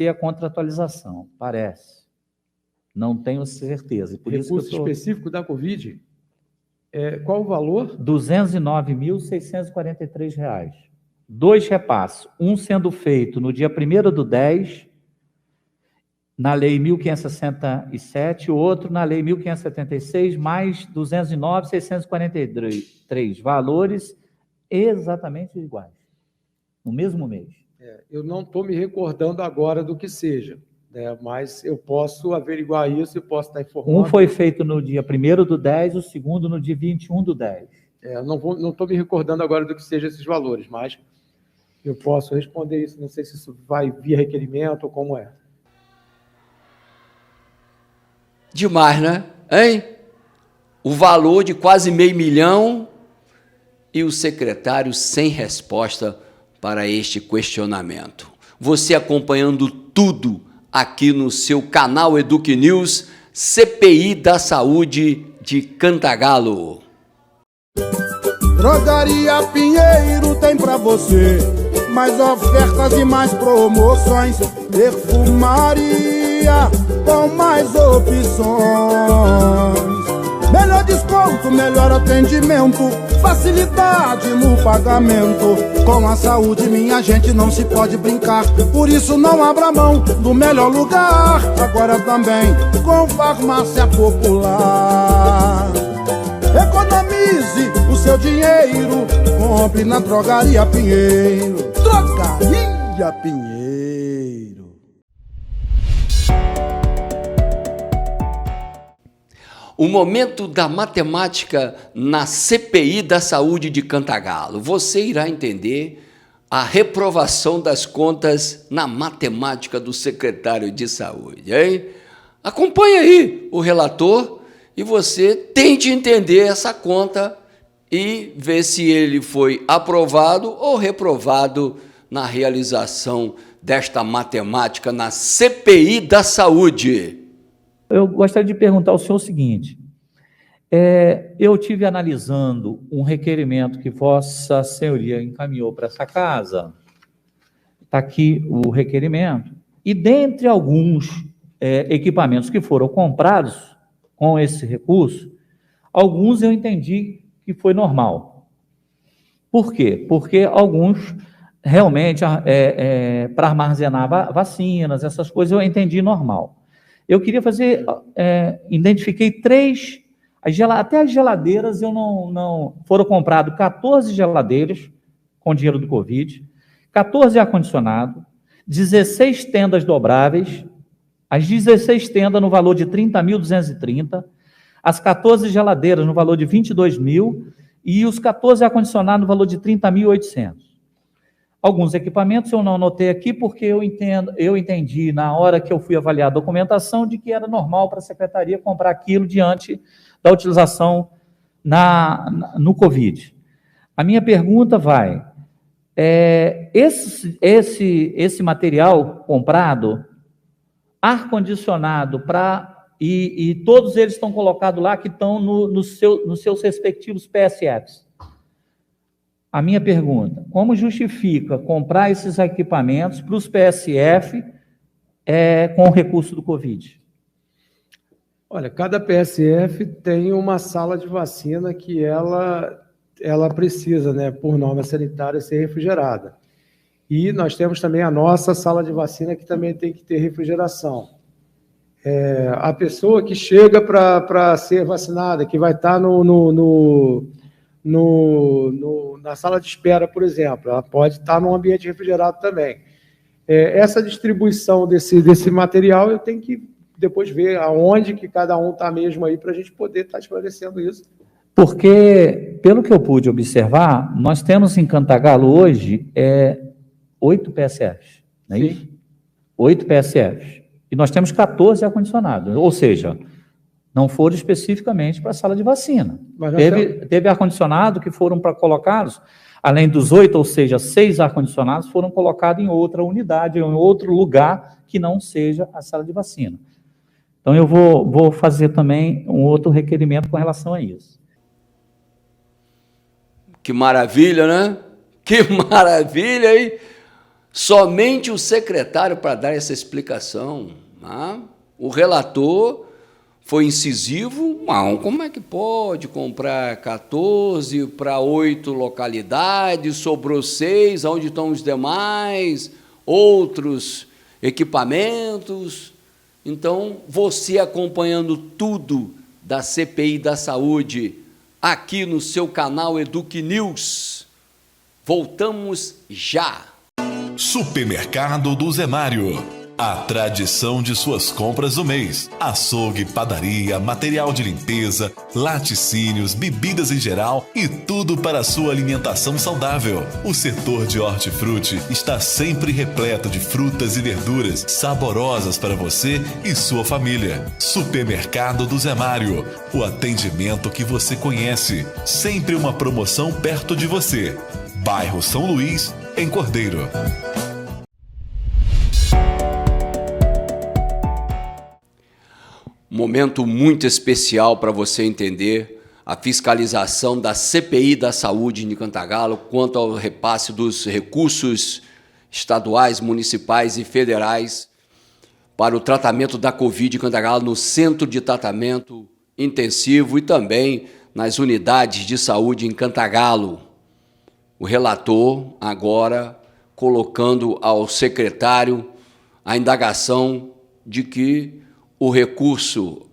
a contratualização. Parece. Não tenho certeza. Por Recurso isso que específico da Covid? Qual o valor? R$ 209.643. 2 repasses. Um sendo feito no dia 1º/10, na Lei 1567, o outro na Lei 1576, mais 209.643. Valores exatamente iguais, no mesmo mês. Eu não estou me recordando agora do que seja, né, mas eu posso averiguar isso e posso estar informando. Um foi feito no dia 1º/10, o segundo no dia 21/10. Não estou me recordando agora do que sejam esses valores, mas eu posso responder isso. Não sei se isso vai via requerimento ou como é. Demais, né? Hein? O valor de quase R$500 mil e o secretário sem resposta para este questionamento. Você acompanhando tudo aqui no seu canal Eduque News, CPI da Saúde de Cantagalo. Drogaria Pinheiro tem pra você mais ofertas e mais promoções. Perfumaria com mais opções. Melhor desconto, melhor atendimento, facilidade no pagamento. Com a saúde minha gente não se pode brincar, por isso não abra mão do melhor lugar. Agora também com farmácia popular. Economize o seu dinheiro, compre na Drogaria Pinheiro. Drogaria Pinheiro. O momento da matemática na CPI da Saúde de Cantagalo. Você irá entender a reprovação das contas na matemática do secretário de Saúde, hein? Acompanhe aí o relator e você tente entender essa conta e ver se ele foi aprovado ou reprovado na realização desta matemática na CPI da Saúde. Eu gostaria de perguntar ao senhor o seguinte, eu tive analisando um requerimento que Vossa Senhoria encaminhou para essa casa, está aqui o requerimento, e dentre alguns equipamentos que foram comprados com esse recurso, alguns eu entendi que foi normal. Por quê? Porque alguns realmente, para armazenar vacinas, essas coisas, eu entendi normal. Eu queria fazer, identifiquei 3, até as geladeiras, eu não foram compradas 14 geladeiras com dinheiro do Covid, 14 ar-condicionado, 16 tendas dobráveis, as 16 tendas no valor de 30.230, as 14 geladeiras no valor de 22 mil e os 14 ar-condicionados no valor de 30.800. Alguns equipamentos eu não anotei aqui porque eu entendi na hora que eu fui avaliar a documentação de que era normal para a secretaria comprar aquilo diante da utilização no Covid. A minha pergunta vai, esse material comprado, ar-condicionado, e todos eles estão colocados lá que estão nos seus respectivos PSFs. A minha pergunta, como justifica comprar esses equipamentos para os PSF com o recurso do Covid? Olha, cada PSF tem uma sala de vacina que ela precisa, né, por norma sanitária, ser refrigerada. E nós temos também a nossa sala de vacina que também tem que ter refrigeração. A pessoa que chega para ser vacinada, que vai estar na sala de espera, por exemplo, ela pode estar num ambiente refrigerado também. Essa distribuição desse material, eu tenho que depois ver aonde que cada um está mesmo aí, para a gente poder estar esclarecendo isso Porque, pelo que eu pude observar, nós temos em Cantagalo hoje 8 PSFs, não é isso? 8 PSFs. E nós temos 14 ar-condicionados, ou seja, não foram especificamente para a sala de vacina. Teve ar-condicionado que foram para colocados, além dos 8, ou seja, 6 ar-condicionados foram colocados em outra unidade, em outro lugar que não seja a sala de vacina. Então, eu vou fazer também um outro requerimento com relação a isso. Que maravilha, né? Que maravilha, hein? Somente o secretário para dar essa explicação. Né? O relator foi incisivo. Não, como é que pode comprar 14 para 8 localidades, sobrou 6, onde estão os demais, outros equipamentos? Então, você acompanhando tudo da CPI da Saúde, aqui no seu canal Eduque News. Voltamos já. Supermercado do Zé Mário. A tradição de suas compras do mês. Açougue, padaria, material de limpeza, laticínios, bebidas em geral e tudo para a sua alimentação saudável. O setor de hortifruti está sempre repleto de frutas e verduras saborosas para você e sua família. Supermercado do Zé Mário. O atendimento que você conhece. Sempre uma promoção perto de você. Bairro São Luís, em Cordeiro. Momento muito especial para você entender a fiscalização da CPI da Saúde em Cantagalo quanto ao repasse dos recursos estaduais, municipais e federais para o tratamento da Covid em Cantagalo no Centro de Tratamento Intensivo e também nas unidades de saúde em Cantagalo. O relator agora colocando ao secretário a indagação de que o recurso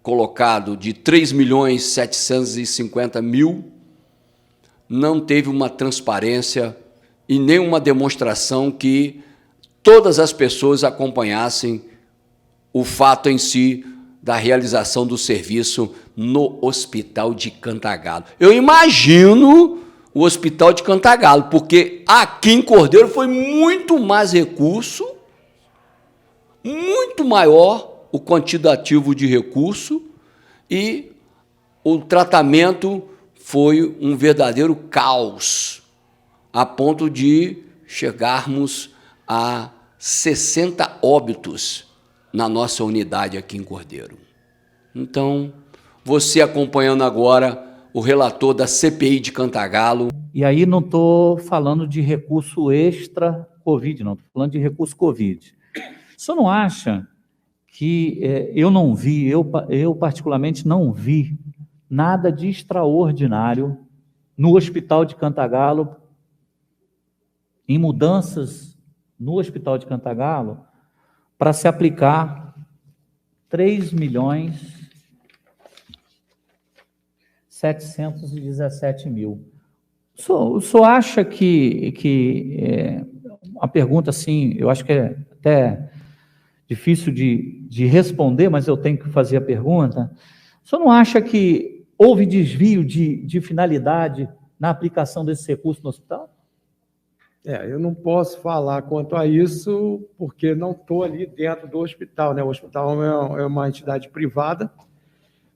colocado de 3.750.000 não teve uma transparência e nem uma demonstração que todas as pessoas acompanhassem o fato em si da realização do serviço no Hospital de Cantagalo. Eu imagino o Hospital de Cantagalo, porque aqui em Cordeiro foi muito mais recurso, muito maior o quantitativo de recurso e o tratamento foi um verdadeiro caos, a ponto de chegarmos a 60 óbitos na nossa unidade aqui em Cordeiro. Então, você acompanhando agora o relator da CPI de Cantagalo. E aí não estou falando de recurso extra Covid, não, estou falando de recurso Covid. O senhor não acha que eu não vi, eu particularmente não vi nada de extraordinário no Hospital de Cantagalo, em mudanças no Hospital de Cantagalo, para se aplicar 3.717.000. O senhor acha que uma pergunta assim, eu acho que é até difícil de responder, mas eu tenho que fazer a pergunta. O senhor não acha que houve desvio de finalidade na aplicação desse recurso no hospital? Eu não posso falar quanto a isso, porque não estou ali dentro do hospital, né? O hospital é uma entidade privada,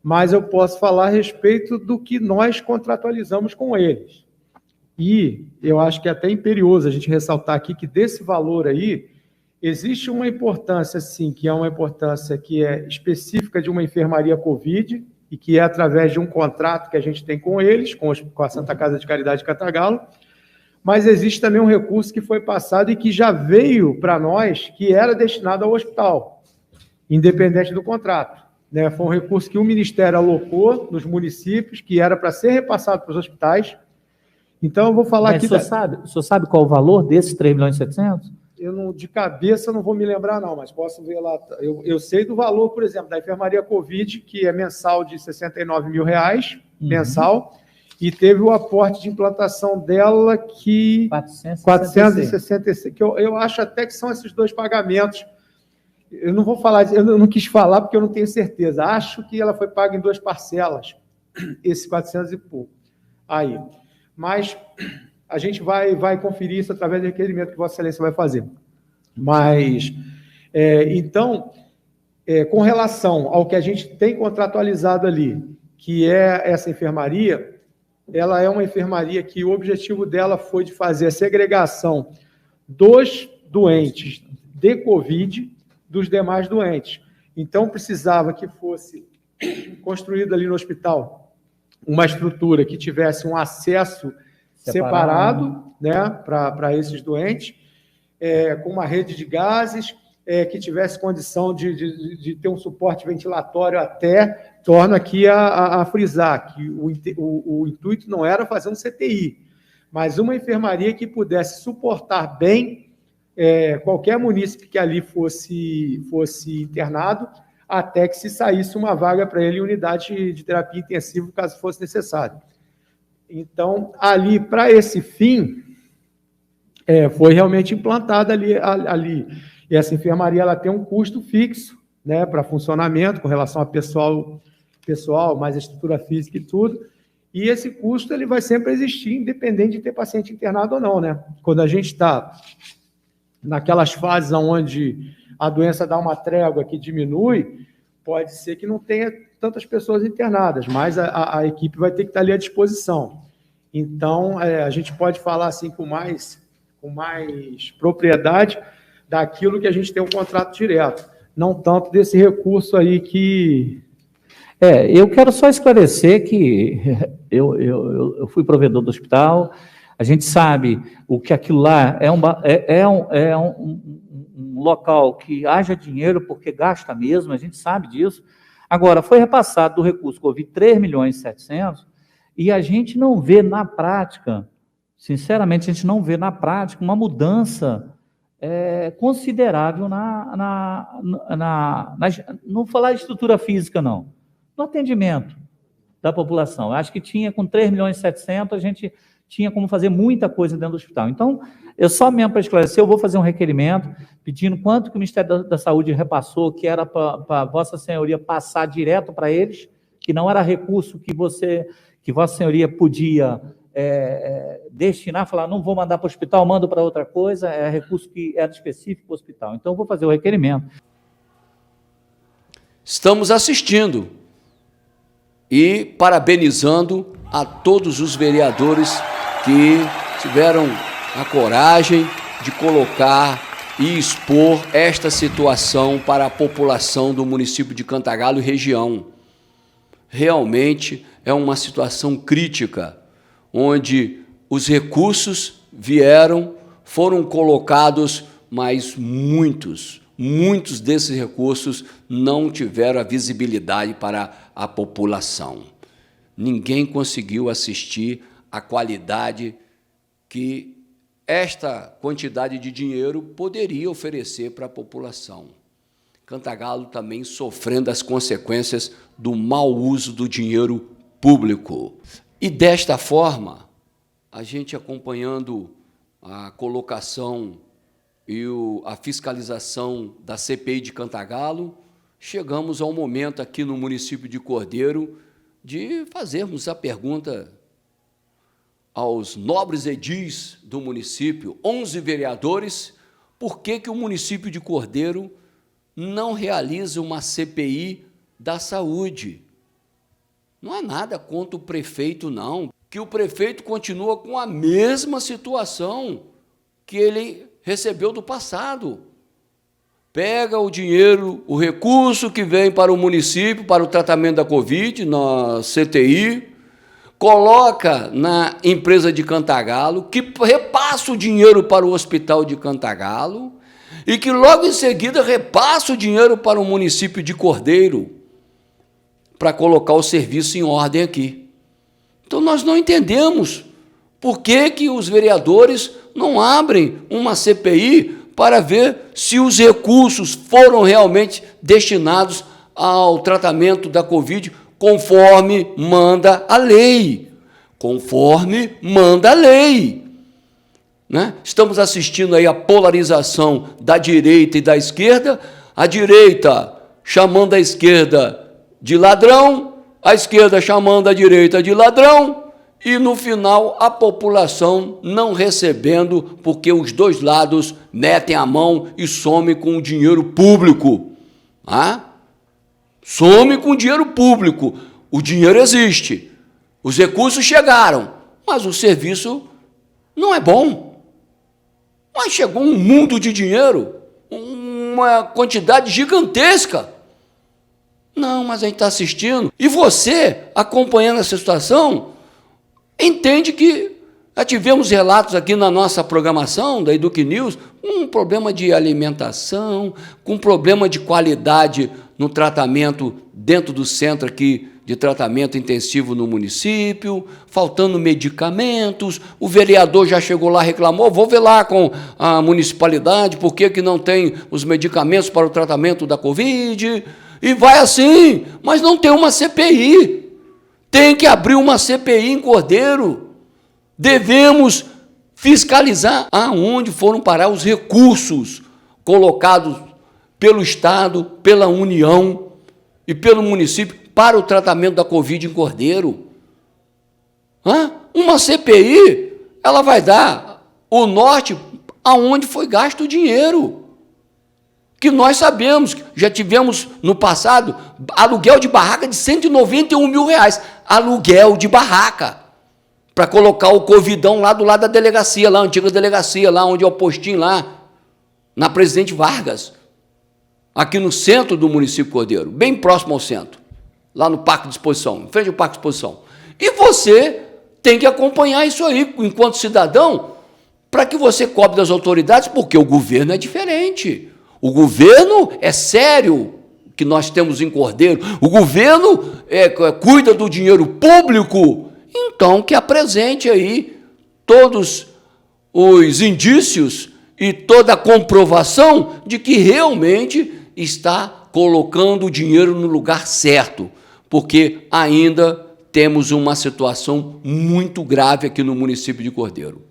mas eu posso falar a respeito do que nós contratualizamos com eles. E eu acho que é até imperioso a gente ressaltar aqui que desse valor aí, existe uma importância, sim, que é uma importância que é específica de uma enfermaria Covid e que é através de um contrato que a gente tem com eles, com a Santa Casa de Caridade de Cantagalo, mas existe também um recurso que foi passado e que já veio para nós, que era destinado ao hospital, independente do contrato. Né? Foi um recurso que o Ministério alocou nos municípios, que era para ser repassado para os hospitais. Então, eu vou falar aqui... O senhor sabe qual o valor desses 3.700.000? De cabeça não vou me lembrar, não, mas posso ver lá. Eu sei do valor, por exemplo, da enfermaria Covid, que é mensal de R$69 mil, mensal, e teve o aporte de implantação dela que... 466, que eu acho até que são esses dois pagamentos. Eu não vou falar, eu não quis falar porque eu não tenho certeza. Acho que ela foi paga em 2 parcelas. esses 400 e pouco aí. Mas a gente vai conferir isso através do requerimento que Vossa Excelência vai fazer. Mas, então, com relação ao que a gente tem contratualizado ali, que é essa enfermaria, ela é uma enfermaria que o objetivo dela foi de fazer a segregação dos doentes de Covid dos demais doentes. Então, precisava que fosse construída ali no hospital uma estrutura que tivesse um acesso separado, né, para esses doentes, com uma rede de gases, que tivesse condição de ter um suporte ventilatório até. Torno aqui a frisar que o intuito não era fazer um CTI, mas uma enfermaria que pudesse suportar bem qualquer munícipe que ali fosse internado, até que se saísse uma vaga para ele em unidade de terapia intensiva, caso fosse necessário. Então, ali, para esse fim, foi realmente implantada ali. E essa enfermaria ela tem um custo fixo, né, para funcionamento, com relação a pessoal, mais a estrutura física e tudo. E esse custo ele vai sempre existir, independente de ter paciente internado ou não, né? Quando a gente está naquelas fases onde a doença dá uma trégua que diminui, pode ser que não tenha tantas pessoas internadas, mas a equipe vai ter que estar ali à disposição. Então, a gente pode falar assim com mais propriedade daquilo que a gente tem um contrato direto, não tanto desse recurso aí que... eu quero só esclarecer que eu fui provedor do hospital, a gente sabe o que aquilo lá é um local que haja dinheiro porque gasta mesmo, a gente sabe disso. Agora, foi repassado do recurso Covid 3.700.000 e a gente não vê na prática, sinceramente, a gente não vê na prática uma mudança considerável não falar de estrutura física, não, no atendimento da população. Acho que tinha, com 3.700.000, a gente tinha como fazer muita coisa dentro do hospital. Então, eu só mesmo para esclarecer, eu vou fazer um requerimento pedindo quanto que o Ministério da Saúde repassou, que era para Vossa Senhoria passar direto para eles, que não era recurso que Vossa Senhoria podia destinar, falar, não vou mandar para o hospital, mando para outra coisa, é recurso que era específico para o hospital. Então, eu vou fazer o requerimento. Estamos assistindo e parabenizando a todos os vereadores que tiveram a coragem de colocar e expor esta situação para a população do município de Cantagalo e região. Realmente é uma situação crítica, onde os recursos foram colocados, mas muitos desses recursos não tiveram a visibilidade para a população. Ninguém conseguiu assistir a qualidade que esta quantidade de dinheiro poderia oferecer para a população. Cantagalo também sofrendo as consequências do mau uso do dinheiro público. E desta forma, a gente acompanhando a colocação e a fiscalização da CPI de Cantagalo, chegamos ao momento aqui no município de Cordeiro de fazermos a pergunta aos nobres edis do município, 11 vereadores, por que o município de Cordeiro não realiza uma CPI da saúde? Não há nada contra o prefeito, não, que o prefeito continua com a mesma situação que ele recebeu do passado. Pega o dinheiro, o recurso que vem para o município, para o tratamento da Covid, na CTI, coloca na empresa de Cantagalo, que repassa o dinheiro para o hospital de Cantagalo e que logo em seguida repassa o dinheiro para o município de Cordeiro para colocar o serviço em ordem aqui. Então, nós não entendemos por que os vereadores não abrem uma CPI para ver se os recursos foram realmente destinados ao tratamento da Covid, conforme manda a lei. Conforme manda a lei. Né? Estamos assistindo aí a polarização da direita e da esquerda, a direita chamando a esquerda de ladrão a esquerda chamando a direita de ladrão e, no final, a população não recebendo, porque os dois lados metem a mão e somem com o dinheiro público. Some com o dinheiro público. O dinheiro existe, os recursos chegaram, mas o serviço não é bom. Mas chegou um mundo de dinheiro, uma quantidade gigantesca. Não, mas a gente está assistindo. E você, acompanhando essa situação, entende que já tivemos relatos aqui na nossa programação da Eduque News, um problema de alimentação, com problema de qualidade no tratamento dentro do centro aqui de tratamento intensivo no município, faltando medicamentos. O vereador já chegou lá, reclamou, vou ver lá com a municipalidade por que não tem os medicamentos para o tratamento da Covid. E vai assim, mas não tem uma CPI. Tem que abrir uma CPI em Cordeiro. Devemos fiscalizar aonde foram parar os recursos colocados pelo Estado, pela União e pelo município para o tratamento da Covid em Cordeiro. Uma CPI, ela vai dar o norte aonde foi gasto o dinheiro. Que nós sabemos, já tivemos no passado aluguel de barraca de R$191 mil. Aluguel de barraca. Para colocar o Covidão lá do lado da delegacia, lá, a antiga delegacia, lá onde é o postinho lá, na Presidente Vargas. Aqui no centro do município de Cordeiro, bem próximo ao centro. Lá no Parque de Exposição, em frente ao Parque de Exposição. E você tem que acompanhar isso aí, enquanto cidadão, para que você cobre das autoridades, porque o governo é diferente. O governo é sério, que nós temos em Cordeiro. O governo cuida do dinheiro público. Então, que apresente aí todos os indícios e toda a comprovação de que realmente está colocando o dinheiro no lugar certo, porque ainda temos uma situação muito grave aqui no município de Cordeiro.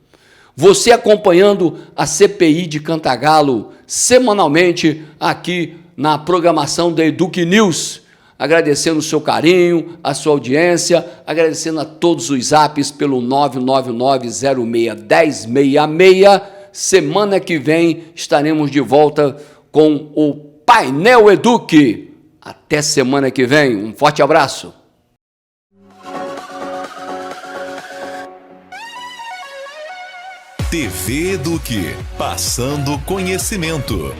Você acompanhando a CPI de Cantagalo semanalmente aqui na programação da Eduque News, agradecendo o seu carinho, a sua audiência, agradecendo a todos os zaps pelo 999061066. Semana que vem estaremos de volta com o Painel Eduque. Até semana que vem. Um forte abraço. TV Eduque, passando conhecimento.